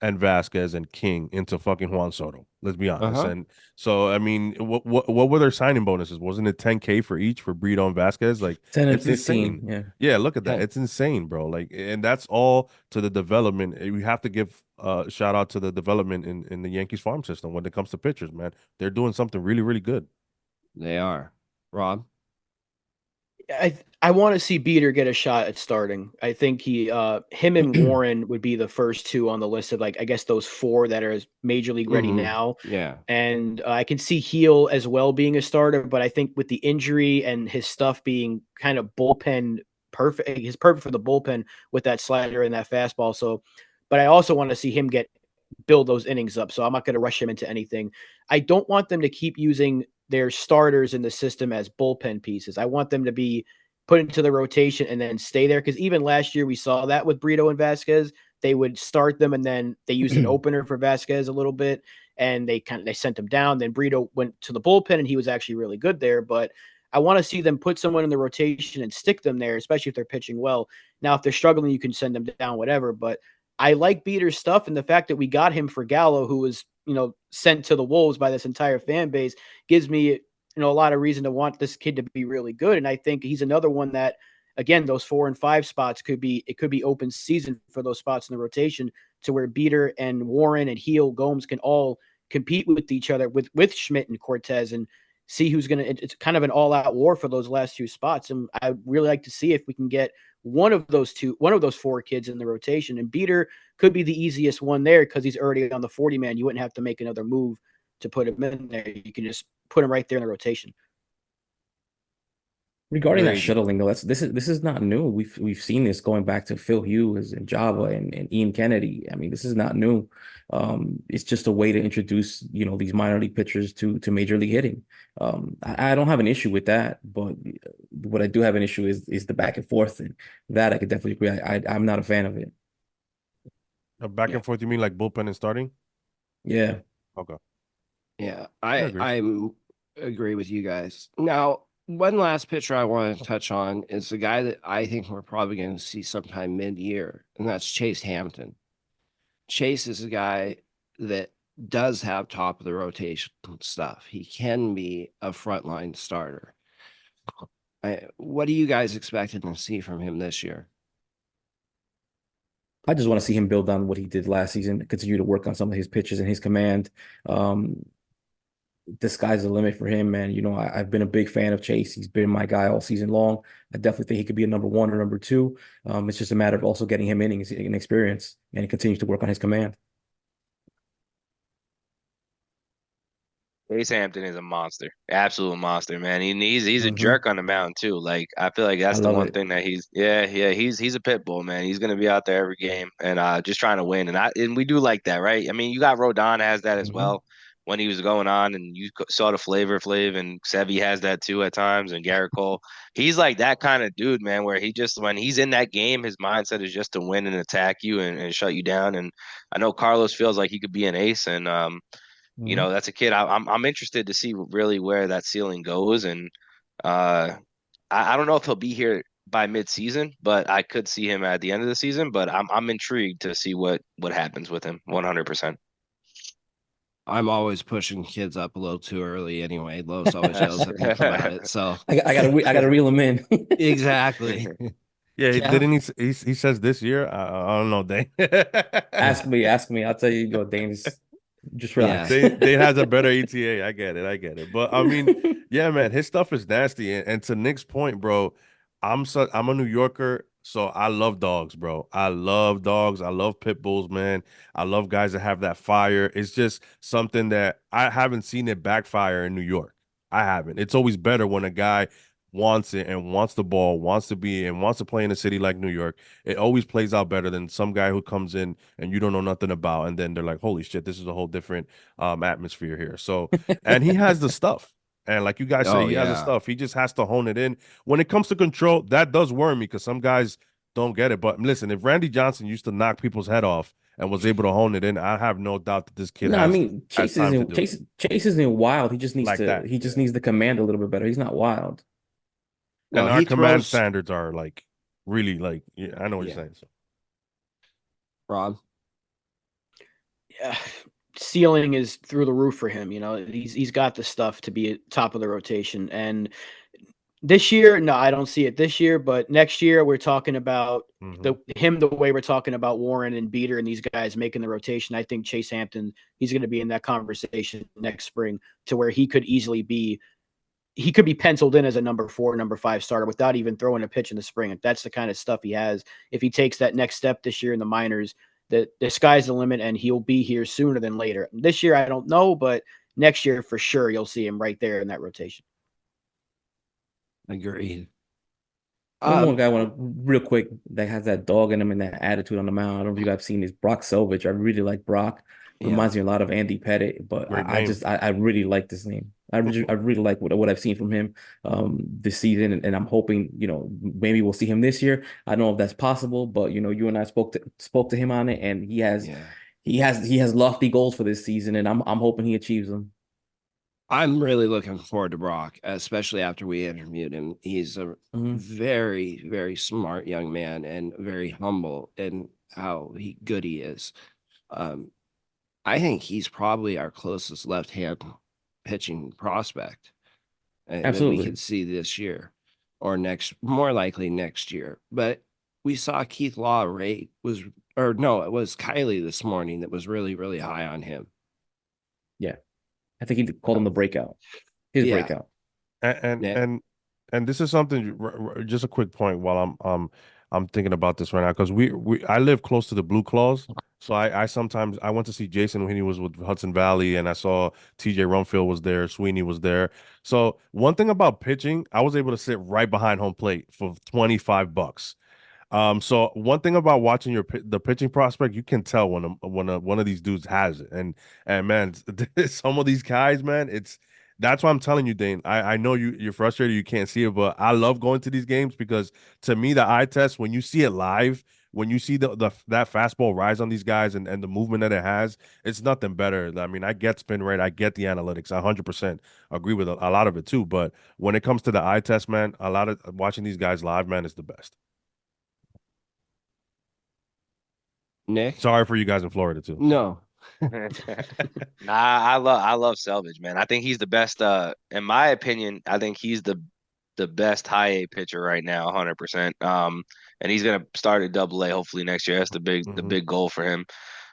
and Vasquez and King into fucking Juan Soto. Let's be honest. Uh-huh. And so, I mean, what were their signing bonuses? Wasn't it 10K for each for Brando and Vasquez? Like, 10 and it's 15. insane. Yeah. Yeah, look at that. Hey. It's insane, bro. Like, and that's all to the development. We have to give shout out to the development in the Yankees farm system when it comes to pitchers, man. They're doing something really, really good. They are. Rob? I want to see Beeter get a shot at starting. I think him and Warren would be the first two on the list of, like, I guess those four that are major league ready Mhm. now. Yeah. And I can see Heel as well being a starter, but I think with the injury and his stuff being kind of bullpen perfect, he's perfect for the bullpen with that slider and that fastball. So, but I also want to see him build those innings up. So I'm not going to rush him into anything. I don't want them to keep using their starters in the system as bullpen pieces. I want them to be put into the rotation and then stay there. Because even last year we saw that with Brito and Vasquez. They would start them and then they used an opener for Vasquez a little bit, and they sent him down. Then Brito went to the bullpen and he was actually really good there. But I want to see them put someone in the rotation and stick them there, especially if they're pitching well. Now, if they're struggling, you can send them down, whatever. But I like Beater's stuff, and the fact that we got him for Gallo, who was, sent to the Wolves by this entire fan base, gives me, a lot of reason to want this kid to be really good. And I think he's another one that, again, those 4 and 5 spots could be open season for those spots in the rotation, to where Beeter and Warren and Heel Gomes can all compete with each other with Schmidt and Cortez, and see who's going to, it's kind of an all out war for those last 2 spots. And I'd really like to see if we can get one of those 4 kids in the rotation. And Beeter could be the easiest one there because he's already on the 40 man. You wouldn't have to make another move to put him in there. You can just put him right there in the rotation. Regarding that Agreed. shuttling, though, this is not new. We've seen this going back to Phil Hughes and Java and Ian Kennedy. I mean, this is not new. It's just a way to introduce, these minor league pitchers to major league hitting. I don't have an issue with that, but what I do have an issue is the back and forth, and that I could definitely agree. I'm not a fan of it. Back and forth, you mean like bullpen and starting? Yeah. Okay. Yeah. agree. I agree with you guys. Now, one last pitcher I want to touch on is the guy that I think we're probably going to see sometime mid-year, and that's Chase Hampton. Chase is a guy that does have top of the rotation stuff. He can be a frontline starter. What are you guys expecting to see from him this year? I just want to see him build on what he did last season, continue to work on some of his pitches and his command. The sky's the limit for him, man. I've been a big fan of Chase. He's been my guy all season long. I definitely think he could be a number 1 or number 2. It's just a matter of also getting him innings and experience, and he continues to work on his command. Chase Hampton is a monster, absolute monster, man. He's a Mhm. jerk on the mound too. Like, I feel like I that's the love one it. thing that he's a pit bull, man. He's gonna be out there every game and just trying to win. And we do like that, right? I mean, you got Rodon has that as Mhm. well when he was going on, and you saw the Flav, and Sevy has that too at times, and Garrett Cole. He's like that kind of dude, man, where he just, when he's in that game, his mindset is just to win and attack you and shut you down. And I know Carlos feels like he could be an ace, and Mhm. that's a kid. I'm interested to see really where that ceiling goes, and uh, I don't know if he'll be here by mid-season, but I could see him at the end of the season. But I'm intrigued to see what happens with him. 100%. I'm always pushing kids up a little too early anyway. Lois always yells at me about it. So I gotta reel him in. exactly. Yeah, Yeah. didn't he says this year? I don't know, Dane. Ask me. I'll tell you, Dane's just Yeah. relax. Dane has a better ETA. I get it. But I mean, yeah, man, his stuff is nasty. And to Nick's point, bro, I'm a New Yorker, so I love dogs, bro. I love dogs. I love pit bulls, man. I love guys that have that fire. It's just something that I haven't seen it backfire in New York. I haven't. It's always better when a guy wants it and wants the ball, wants to be and wants to play in a city like New York. It always plays out better than some guy who comes in and you don't know nothing about, and then they're like, holy shit, this is a whole different atmosphere here. So, and he has the stuff. And like you guys say, Oh he has the yeah. stuff. He just has to hone it in. When it comes to control, that does worry me because some guys don't get it. But listen, if Randy Johnson used to knock people's head off and was able to hone it in, I have no doubt that this kid No, I has mean has time to do it Chase isn't wild. He just needs like to that. he just needs the command a little bit better. He's not wild. No, And our he command throws. standards are like really like, yeah, I know what Yeah. you're saying. So Rob. ceiling is through the roof for him. He's got the stuff to be at top of the rotation. And this year, no, I don't see it this year, but next year we're talking about the way we're talking about Warren and Beeter and these guys making the rotation. I think Chase Hampton, he's going to be in that conversation next spring to where he could be penciled in as a number 4, number 5 starter without even throwing a pitch in the spring. If that's the kind of stuff he has, if he takes that next step this year in the minors, the sky's the limit and he'll be here sooner than later. This year, I don't know, but next year for sure, you'll see him right there in that rotation. Agreed. One guy I want to real quick that has that dog in him and that attitude on the mound. I don't know if you guys have seen is Brock Selvidge. I really like Brock. Reminds me a lot of Andy Pettit, but I really like this name. I really like what I've seen from him this season, and I'm hoping maybe we'll see him this year. I don't know if that's possible, but you and I spoke to him on it, and he has lofty goals for this season, and I'm hoping he achieves them. I'm really looking forward to Brock, especially after we interviewed him. He's a very, very smart young man and very humble in how good he is. I think he's probably our closest left-hand pitching prospect that we could see this year or more likely next year. But we saw Keith Law it was Kylie this morning that was really, really high on him. Yeah. I think he called him the breakout. His breakout. And this is something. Just a quick point while I'm thinking about this right now because I live close to the Blue Claws, so I sometimes I went to see Jasson when he was with Hudson Valley, and I saw TJ Rumfield was there, Sweeney was there. So one thing about pitching, I was able to sit right behind home plate for $25. So one thing about watching the pitching prospect, you can tell when one of these dudes has it, and man, some of these guys, man, that's why I'm telling you, Dayne. I know you're frustrated, you can't see it, but I love going to these games because to me, the eye test when you see it live, when you see that fastball rise on these guys and the movement that it has, it's nothing better. I mean, I get spin rate, I get the analytics, I 100% agree with a lot of it too. But when it comes to the eye test, man, a lot of watching these guys live, man, is the best. Nick, sorry for you guys in Florida too. No, I love Selvidge, man. I think he's the best. In my opinion, I think he's the best high A pitcher right now, 100%. And he's gonna start at Double A hopefully next year. That's the big goal for him.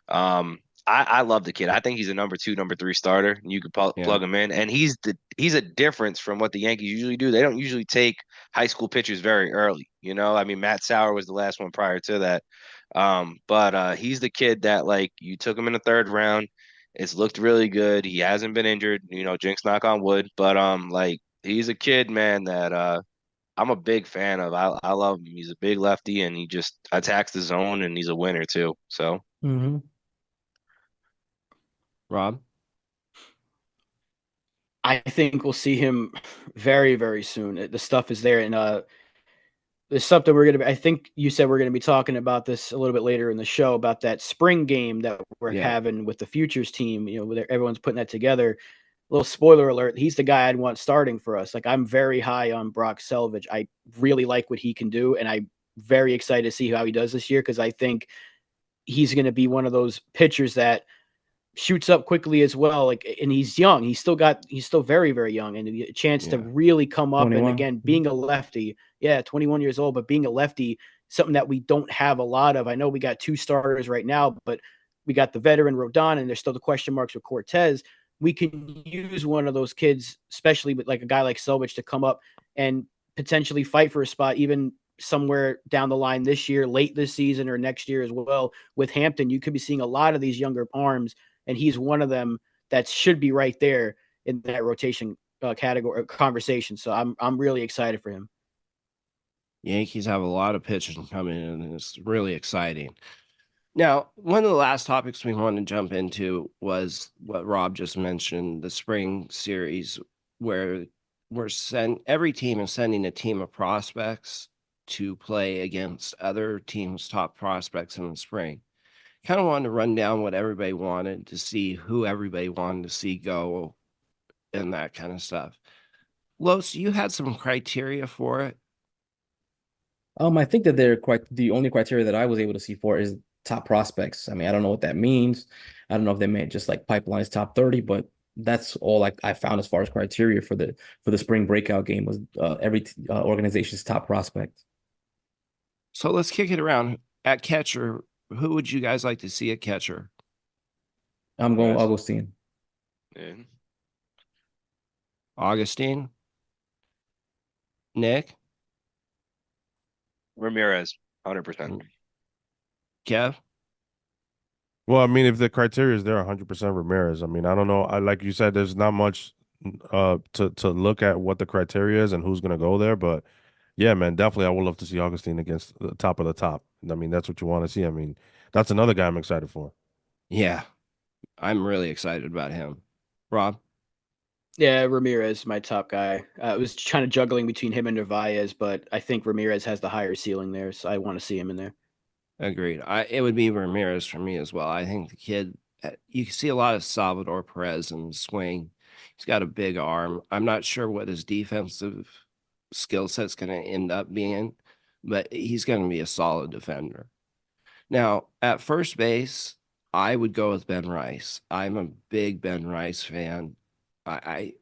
I love the kid. I think he's a number 2, number 3 starter. You could plug him in, and he's a difference from what the Yankees usually do. They don't usually take high school pitchers very early. I mean, Matt Sauer was the last one prior to that. But he's the kid that you took him in the 3rd round. It's looked really good. He hasn't been injured, jinx knock on wood. But he's a kid, man, that I'm a big fan of. I love him. He's a big lefty and he just attacks the zone and he's a winner too. So Rob? I think we'll see him very, very soon. The stuff is there, and there's something I think you said we're going to be talking about this a little bit later in the show about that spring game that we're having with the Futures team. Everyone's putting that together. A little spoiler alert: he's the guy I'd want starting for us. I'm very high on Brock Selvidge. I really like what he can do, and I'm very excited to see how he does this year because I think he's going to be one of those pitchers that shoots up quickly as well. And he's young. He's still very, very young, and a chance to really come up. 21. And again, being a lefty, 21 years old, but being a lefty, something that we don't have a lot of. I know we got 2 starters right now, but we got the veteran Rodon, and there's still the question marks with Cortez. We can use one of those kids, especially with a guy like Selvidge, to come up and potentially fight for a spot, even somewhere down the line this year, late this season or next year as well. With Hampton, you could be seeing a lot of these younger arms, and he's one of them that should be right there in that rotation category conversation. So I'm really excited for him. Yankees have a lot of pitchers coming in, and it's really exciting. Now, one of the last topics we want to jump into was what Rob just mentioned, the spring series, where every team is sending a team of prospects to play against other teams' top prospects in the spring. Kind of wanted to run down what everybody wanted to see, who everybody wanted to see go, and that kind of stuff. Los, you had some criteria for it. I think that the only criteria that I was able to see for is top prospects. I mean, I don't know what that means. I don't know if they meant just like pipelines top 30, but that's all I found as far as criteria for the spring breakout game was every organization's top prospect. So let's kick it around. At catcher, who would you guys like to see at catcher? I'm going with Yes. Agustin. Yeah. Agustin? Nick? Ramirez, 100%. Kev? Well, I mean, if the criteria is there, 100% Ramirez. I mean, I don't know. Like you said, there's not much to look at what the criteria is and who's gonna go there, but yeah, man, definitely I would love to see Augustine against the top of the top. I mean, that's what you want to see. I mean, that's another guy I'm excited for. Yeah, I'm really excited about him. Rob? Yeah, Ramirez, my top guy. I was kind of juggling between him and Narvaez, but I think Ramirez has the higher ceiling there, so I want to see him in there. Agreed. It would be Ramirez for me as well. I think the kid, you can see a lot of Salvador Perez in the swing. He's got a big arm. I'm not sure what his defensive skill set's going to end up being, but he's going to be a solid defender. Now, at first base, I would go with Ben Rice. I'm a big Ben Rice fan. I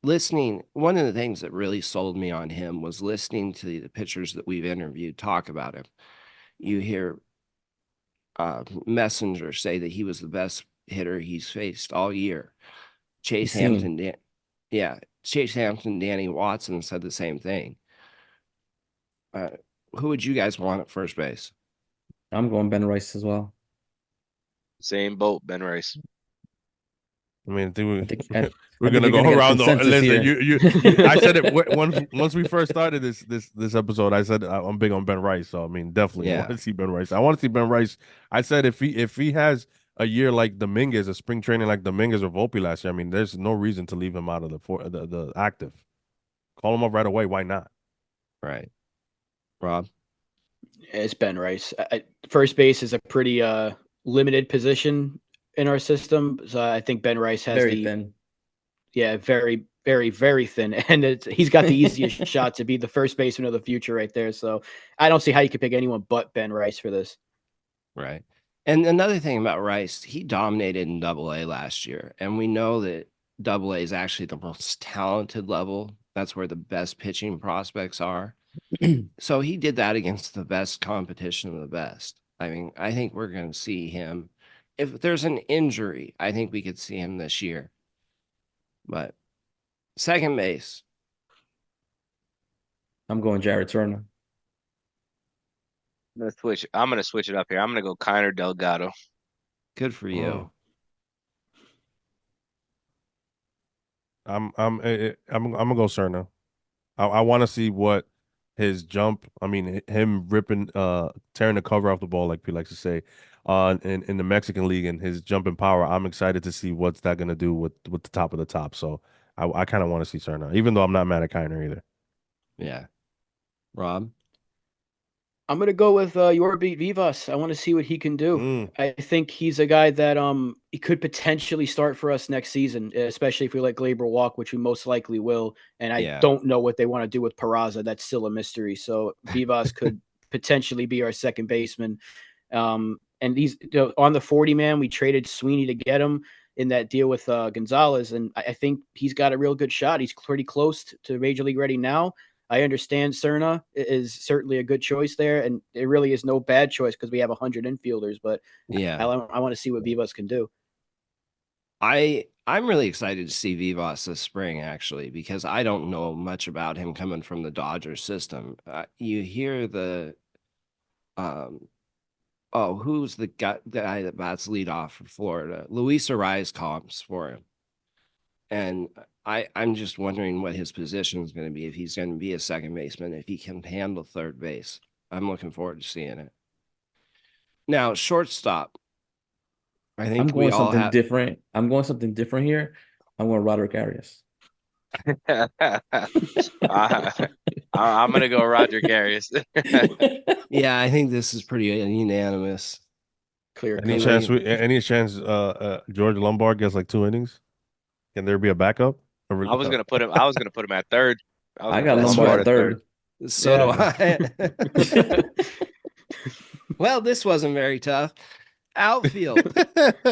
listening, one of the things that really sold me on him was listening to the pitchers that we've interviewed talk about him. You hear Messenger say that he was the best hitter he's faced all year. Chase Hampton, Chase Hampton, Danny Watson said the same thing. Who would you guys want at first base? I'm going Ben Rice as well. Same boat, Ben Rice. I mean, I think I we're think gonna you're go gonna get a around. consensus Listen, here. I said it once we first started this episode. I said I'm big on Ben Rice, so I mean, definitely Yeah. want to see Ben Rice. I want to see Ben Rice. I said if he has a year like Dominguez, a spring training like Dominguez or Volpe last year, I mean, there's no reason to leave him out of the active. Call him up right away. Why not? Right. Rob? It's Ben Rice. First base is a pretty limited position in our system, so I think Ben Rice has Very thin. Yeah, very, very, very thin, and he's got the easiest shot to be the first baseman of the future right there. So I don't see how you could pick anyone but Ben Rice for this. Right. And another thing about Rice, he dominated in AA last year. And we know that AA is actually the most talented level. That's where the best pitching prospects are. So he did that against the best competition of the best. I mean, I think we're going to see him. If there's an injury, I think we could see him this year. But second base, I'm going Jared Serna. I'm gonna switch it up here. I'm gonna go Keiner Delgado. good for you. I'm gonna go Serna. I want to see what his jump. I mean, him ripping, tearing the cover off the ball, like he likes to say, in the Mexican League, and his jumping power. I'm excited to see what's that gonna do with the top of the top. So I kind of want to see Serna, even though I'm not mad at Keiner either. Yeah. Rob? I'm gonna go with Yoendrys Vivas. I want to see what he can do. I think he's a guy that he could potentially start for us next season, especially if we let Glaber walk, which we most likely will. And I don't know what they want to do with Peraza. That's still a mystery. So Vivas could potentially be our second baseman. And he's on the 40 man. We traded Sweeney to get him in that deal with Gonzalez, and I think he's got a real good shot. He's pretty close to Major League ready now. I understand Serna is certainly a good choice there, and it really is no bad choice because we have 100 infielders. But Yeah, I want to see what Vivas can do. I'm really excited to see Vivas this spring, actually, because I don't know much about him coming from the Dodgers system. You hear the, who's the guy that bats leadoff for Florida? Luis Arias comps for him, and I'm just wondering what his position is going to be, if he's going to be a second baseman, if he can handle third base. I'm looking forward to seeing it. Now, shortstop. I think I'm going we all something have different. I'm going something different here. I'm going Roderick Arias. I'm gonna go Roderick Arias. Yeah, I think this is pretty unanimous. Clear. Any chance George Lombard gets like 2 innings? Can there be a backup? I was gonna put him at third. I got Lombard at third. So do I. Well, this wasn't very tough. Outfield.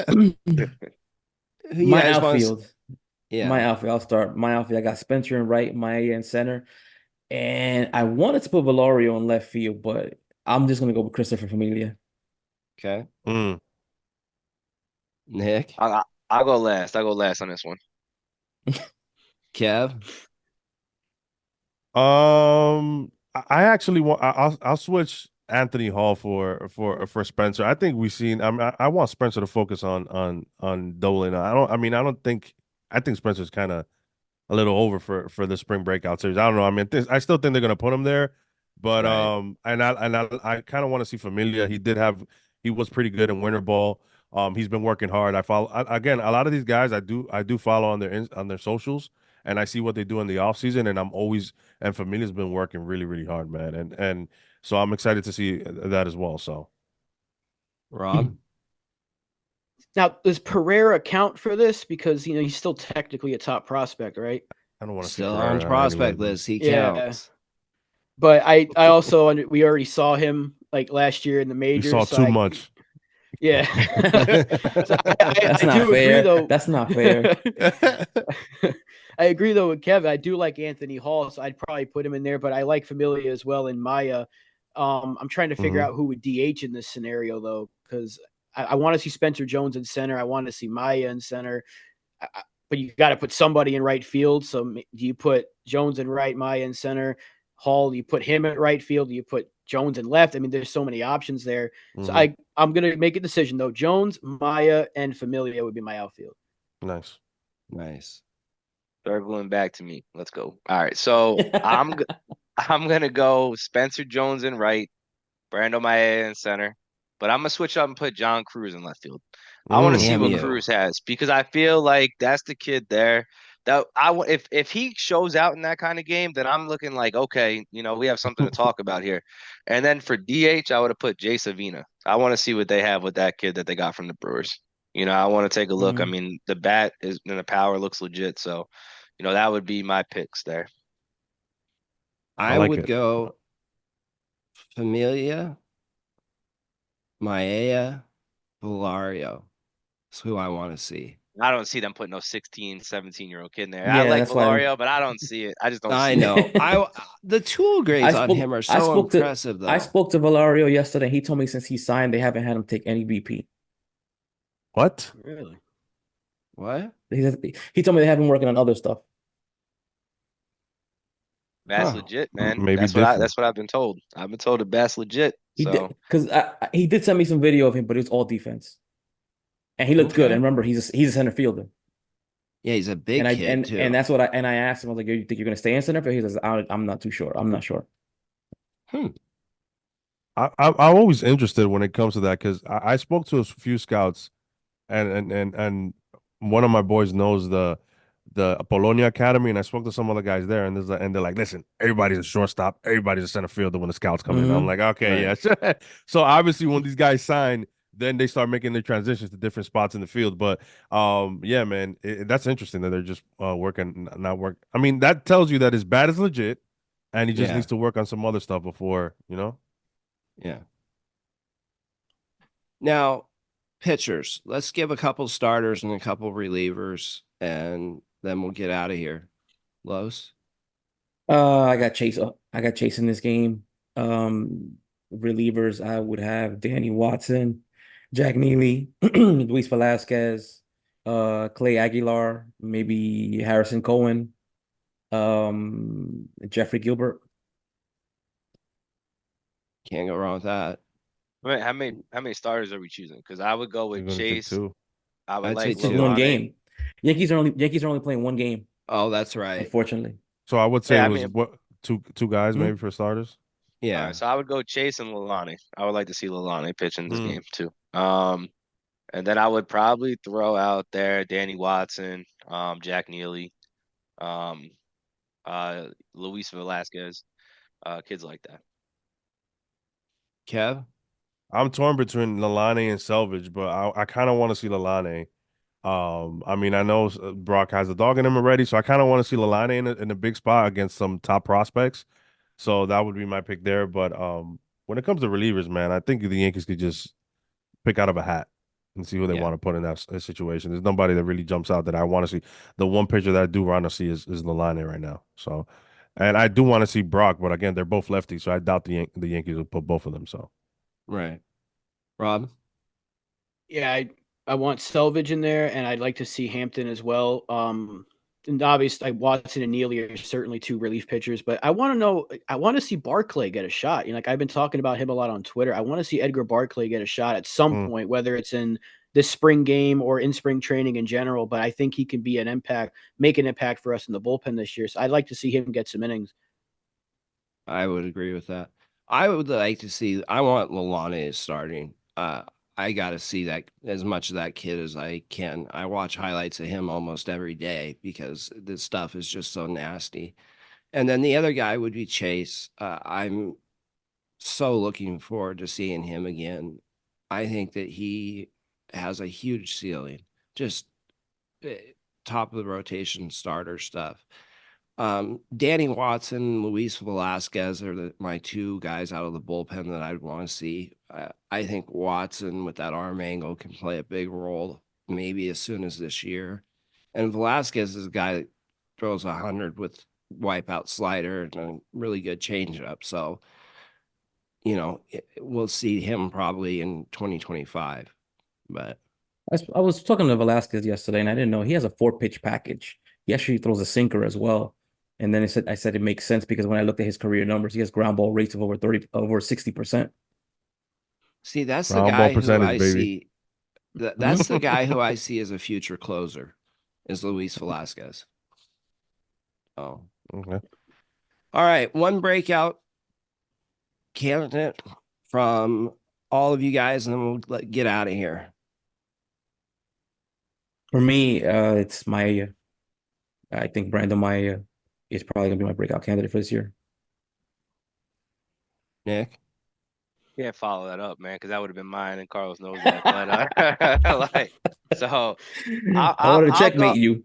Who you My guys want? outfield. My Yeah. outfield. I'll start. My outfield. I got Spencer in right, Mayea in center. And I wanted to put Vilorio in left field, but I'm just gonna go with Christopher Familia. Okay. Mm. Nick, I'll go last. I'll go last on this one. Kev. I actually want. I'll switch Anthony Hall for Spencer. I think we've seen. I want Spencer to focus on Dolan. I don't think. I think Spencer's kind of a little over for the spring breakout series. I don't know. I mean, I still think they're gonna put him there, but Right. I kind of want to see Familia. He was pretty good in winter ball. He's been working hard. Again, a lot of these guys I do follow on their socials, and I see what they do in the off season, and Familia's been working really really hard, man, and so I'm excited to see that as well. So Rob. Now, does Pereira count for this? Because he's still technically a top prospect, right? I don't want to see Still on Pereira prospect anyway. list. He Yeah. counts. But I also we already saw him like last year in the We majors. saw so too much. Yeah. So That's I not do agree fair. though. That's not fair. I agree though with Kevin. I do like Anthony Hall, so I'd probably put him in there. But I like Familia as well in Mayea. I'm trying to figure Mhm. out who would DH in this scenario though, because I want to see Spencer Jones in center. I want to see Mayea in center. But you got to put somebody in right field. So do you put Jones in right, Mayea in center? Hall, you put him at right field. You put Jones in left. I mean, there's so many options there. So Mhm. I'm gonna make a decision though. Jones, Mayea, and Familia would be my outfield. Nice. Nice. Circling back to me. Let's go. All right. So I'm gonna go Spencer Jones in right, Brando Mayea in center, but I'm gonna switch up and put John Cruz in left field. I want to see Mm. Damn what you. Cruz has because I feel like that's the kid there. That if he shows out in that kind of game, then I'm looking like okay, we have something to talk about here. And then for DH, I would have put Jay Savina. I want to see what they have with that kid that they got from the Brewers. I want to take a look. I Mhm. mean, the bat is and the power looks legit, so that would be my picks there. I like would it. go Familia, Mayea, Vilorio. That's who I want to see. I don't see them putting no 16, 17-year-old kid in there. I Yeah, like that's why Vilorio, but I don't see it. I just don't I see it. know. The tool grades on him are I so spoke to impressive, I though. spoke to Vilorio yesterday. He told me since he signed, they haven't had him take any BP. What? Really? What? He told me they have been working on other stuff. Bass Huh. legit, man. Maybe different. That's what I've been told. I've been told the Bass legit. He So did because he did send me some video of him, but it was all defense, and he looked good. Okay. And remember, he's a center fielder. Yeah, he's a big And I kid, too. and that's what I asked him. I was like, "You think you're going to stay in center field?" He says, "I'm not too sure. I'm not sure." Hmm. I'm always interested when it comes to that because I spoke to a few scouts and one of my boys knows the Polonia Academy, and I spoke to some other guys there, and they're like, listen, everybody's a shortstop, everybody's a center fielder when the scouts come in. I'm Mhm. like, okay, Right. yeah. So obviously, when these guys sign, then they start making their transitions to different spots in the field. But yeah, man, that's interesting that they're just working, not work. I mean, that tells you that his bat is legit, and he just Yeah. needs to work on some other stuff before, you know. Yeah. Now, pitchers. Let's give a couple starters and a couple relievers, and then we'll get out of here. Los? I got Chase. I got Chase in this game. Relievers, I would have Danny Watson, Jack Neely, Luis Velasquez, Clay Aguilar, maybe Harrison Cohen, Jeffrey Gilbert. Can't go wrong with that. how many starters are we choosing? Because I would go You're with gonna take Chase. two. I would I'd say like It's just two. one Lalane. game. Yankees are only playing one game, Oh, that's right. unfortunately. So I would say Yeah, it I was mean, what two guys Hmm? maybe for starters. all Yeah. right. So I would go Chase and Lalane. I would like to see Lalane pitch in this Mm. game too. And then I would probably throw out there Danny Watson, Jack Neely, um, Luis Velasquez, kids like that. Kev? I'm torn between Lalane and Selvidge, but I kind of want to see Lalane. I mean, I know Brock has a dog in him already, so I kind of want to see Lalane in a big spot against some top prospects. So that would be my pick there. But when it comes to relievers, man, I think the Yankees could just pick out of a hat and see who they Yeah. want to put in that situation. There's nobody that really jumps out that I want to see. The one pitcher that I do want to see is Lalane right now. So, and I do want to see Brock, but again, they're both lefties, so I doubt the Yankees will put both of them. So, Right. Rob? Yeah, I want Selvidge in there, and I'd like to see Hampton as well. And obviously, Watson and Neely are certainly two relief pitchers, but I want to see Barclay get a shot. Like I've been talking about him a lot on Twitter. I want to see Edgar Barclay get a shot at some point, whether it's in this spring game or in spring training in general. But I think he can be make an impact for us in the bullpen this year. So I'd like to see him get some innings. I would agree with that. I would like to see. I want Lalane starting. I got to see that as much of that kid as I can. I watch highlights of him almost every day because this stuff is just so nasty. And then the other guy would be Chase. I'm so looking forward to seeing him again. I think that he has a huge ceiling, just top of the rotation starter stuff. Danny Watson, Luis Velasquez are my two guys out of the bullpen that I'd want to see. I think Watson with that arm angle can play a big role, maybe as soon as this year. And Velasquez is a guy that throws 100 with wipeout slider and a really good changeup. So, we'll see him probably in 2025. But I was talking to Velasquez yesterday, and I didn't know he has a 4-pitch package. He actually throws a sinker as well. And then I said it makes sense because when I looked at his career numbers, he has ground ball rates of over 60%. see, that's the Ground guy ball who percentage, I baby. see. That's the guy who I see as a future closer, is Luis Velasquez. Oh, Okay. all right. One breakout candidate from all of you guys, and then we'll get out of here. For me, it's Mayea. I think Brando Mayea is probably going to be my breakout candidate for this year. Nick? Can't follow that up, man, because that would have been mine, and Carlos knows that. But so I wanted to I'll checkmate go. you.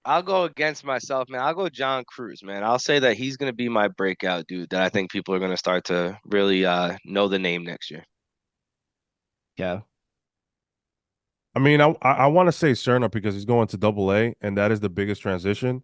I'll go against myself, man. I'll go John Cruz, man. I'll say that he's gonna be my breakout dude that I think people are gonna start to really know the name next year. Yeah. I mean, I want to say Serna because he's going to Double-A, and that is the biggest transition.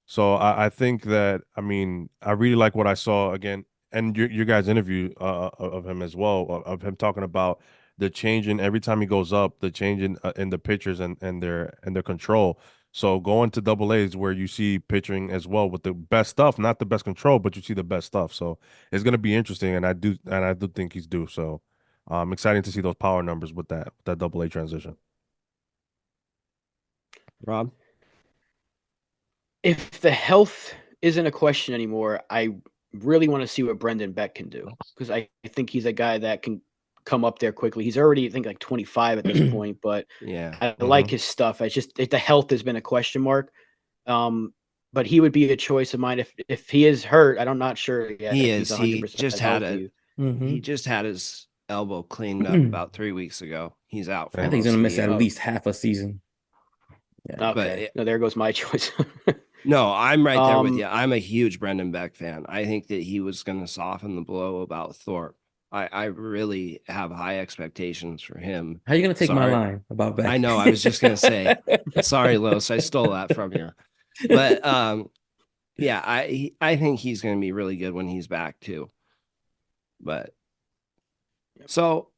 So I think that, I mean, I really like what I saw again, and your guys' interview of him as well, of him talking about the change in every time he goes up, the change in the pitchers and their control. So going to Double-A is where you see pitching as well with the best stuff, not the best control, but you see the best stuff. So it's going to be interesting, and I do think he's due. So exciting to see those power numbers with that Double-A transition. Rob? If the health isn't a question anymore, I really want to see what Brendan Beck can do, because I think he's a guy that can come up there quickly. He's already, I think, like 25 at this point, but Yeah. I like his stuff. It's just the health has been a question mark. But he would be a choice of mine if he is hurt. I'm not sure yet. He if is. He's He 100% just had healthy. he just had his elbow cleaned up about 3 weeks ago. He's out for I think he's going to miss at most of the year. least half a season. Yeah. Okay. No, there goes my choice. No, I'm right there with you. I'm a huge Brendan Beck fan. I think that he was going to soften the blow about Thorpe. I really have high expectations for him. How are you going to take my line about Beck? I know. I was just going to say, sorry, Los, I stole that from you. But yeah, I think he's going to be really good when he's back too. But so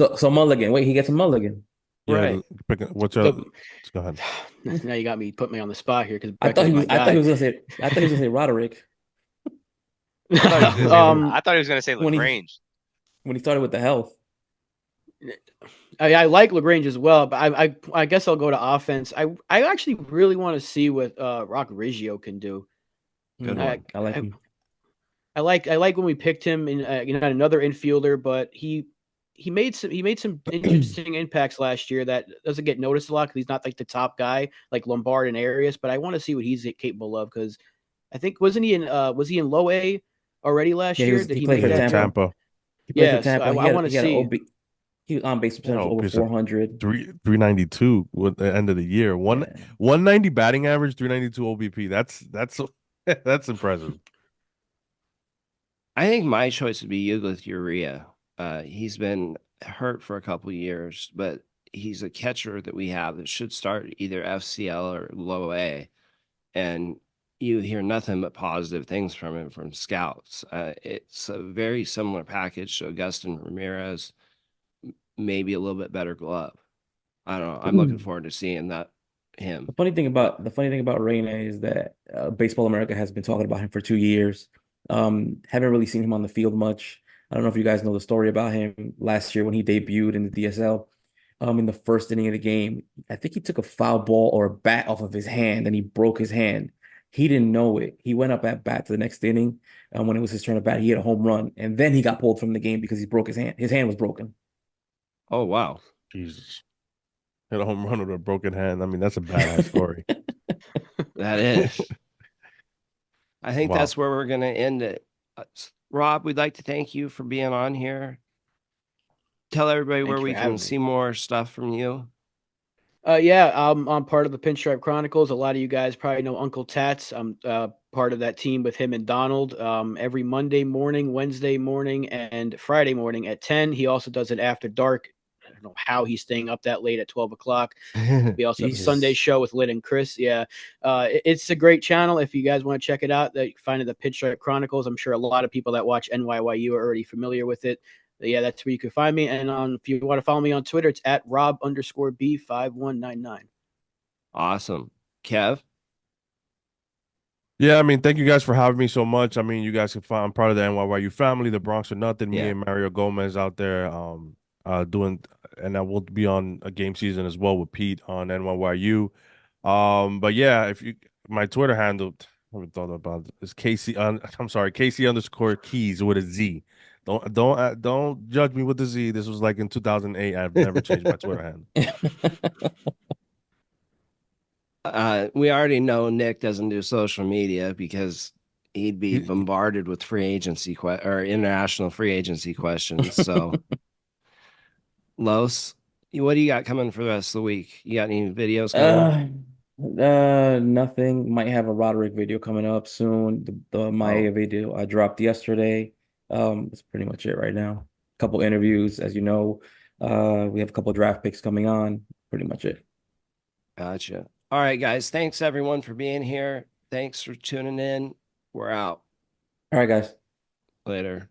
Mulligan. Wait, he gets a Mulligan. Yeah, right. What's up? Go ahead. Now you put me on the spot here because I thought he was going to say Roderick. I thought he was gonna say LaGrange when he started with the health. I like LaGrange as well, but I guess I'll go to offense. I actually really want to see what Rock Riggio can do. Good one. I like him. I like when we picked him in another infielder, but he made some interesting impacts last year that doesn't get noticed a lot because he's not like the top guy like Lombard and Arias. But I want to see what he's capable of because I think was he in Low A already last year? Did he play for Tampa? He played for Tampa. I want to see. He was on base percentage over 400. 392 with the end of the year. 190 batting average, 392 OBP. That's impressive. I think my choice would be Uguth Urea. He's been hurt for a couple years, but he's a catcher that we have that should start either FCL or low A. And you hear nothing but positive things from him from scouts. It's a very similar package to Agustin Ramirez, maybe a little bit better glove. I don't know. I'm looking forward to seeing him. The funny thing about Reyna is that Baseball America has been talking about him for 2 years. Haven't really seen him on the field much. I don't know if you guys know the story about him last year when he debuted in the DSL. In the first inning of the game, I think he took a foul ball or a bat off of his hand and he broke his hand. He didn't know it. He went up at bat to the next inning. When it was his turn at bat, he hit a home run, and then he got pulled from the game because he broke his hand. His hand was broken. Oh, wow. Jesus. Hit a home run with a broken hand. I mean, that's a badass story. That is. I think Wow. that's where we're going to end it. Rob, we'd like to thank you for being on here. Tell everybody Thank where you for we having can me. see more stuff from you. Yeah, I'm part of the Pinstripe Chronicles. A lot of you guys probably know Uncle Tats. I'm part of that team with him and Donald. Every Monday morning, Wednesday morning, and Friday morning at 10. He also does it after dark. I don't know how he's staying up that late at 12 o'clock. We also have a Sunday Jesus. show with Lynn and Chris. Yeah, it's a great channel. If you guys want to check it out, you can find it at the Pinstripe Chronicles. I'm sure a lot of people that watch NYYU are already familiar with it. But yeah, that's where you can find me. And if you want to follow me on Twitter, it's at Rob_B5199. Awesome. Kev? Yeah, I mean, thank you guys for having me so much. I mean, you guys can find I'm part of the NYYU family, the Bronx of Nothing. Me Yeah. and Mario Gomez out there, doing, and I will be on a game season as well with Pete on NYYU. But yeah, if you my Twitter handle, I haven't thought about it, is Casey. I'm sorry, Casey_Keys with a Z. Don't judge me with the Z. This was like in 2008. I've never changed my Twitter handle. We already know Nick doesn't do social media because he'd be bombarded with free agency or international free agency questions. So, Los, what do you got coming for the rest of the week? You got any videos coming? Nothing. Might have a Roderick video coming up soon. The Mayea video I dropped yesterday. That's pretty much it right now. Couple interviews, as you know. We have a couple draft picks coming on. Pretty much it. Gotcha. All right, guys. Thanks everyone for being here. Thanks for tuning in. We're out. All right, guys. Later.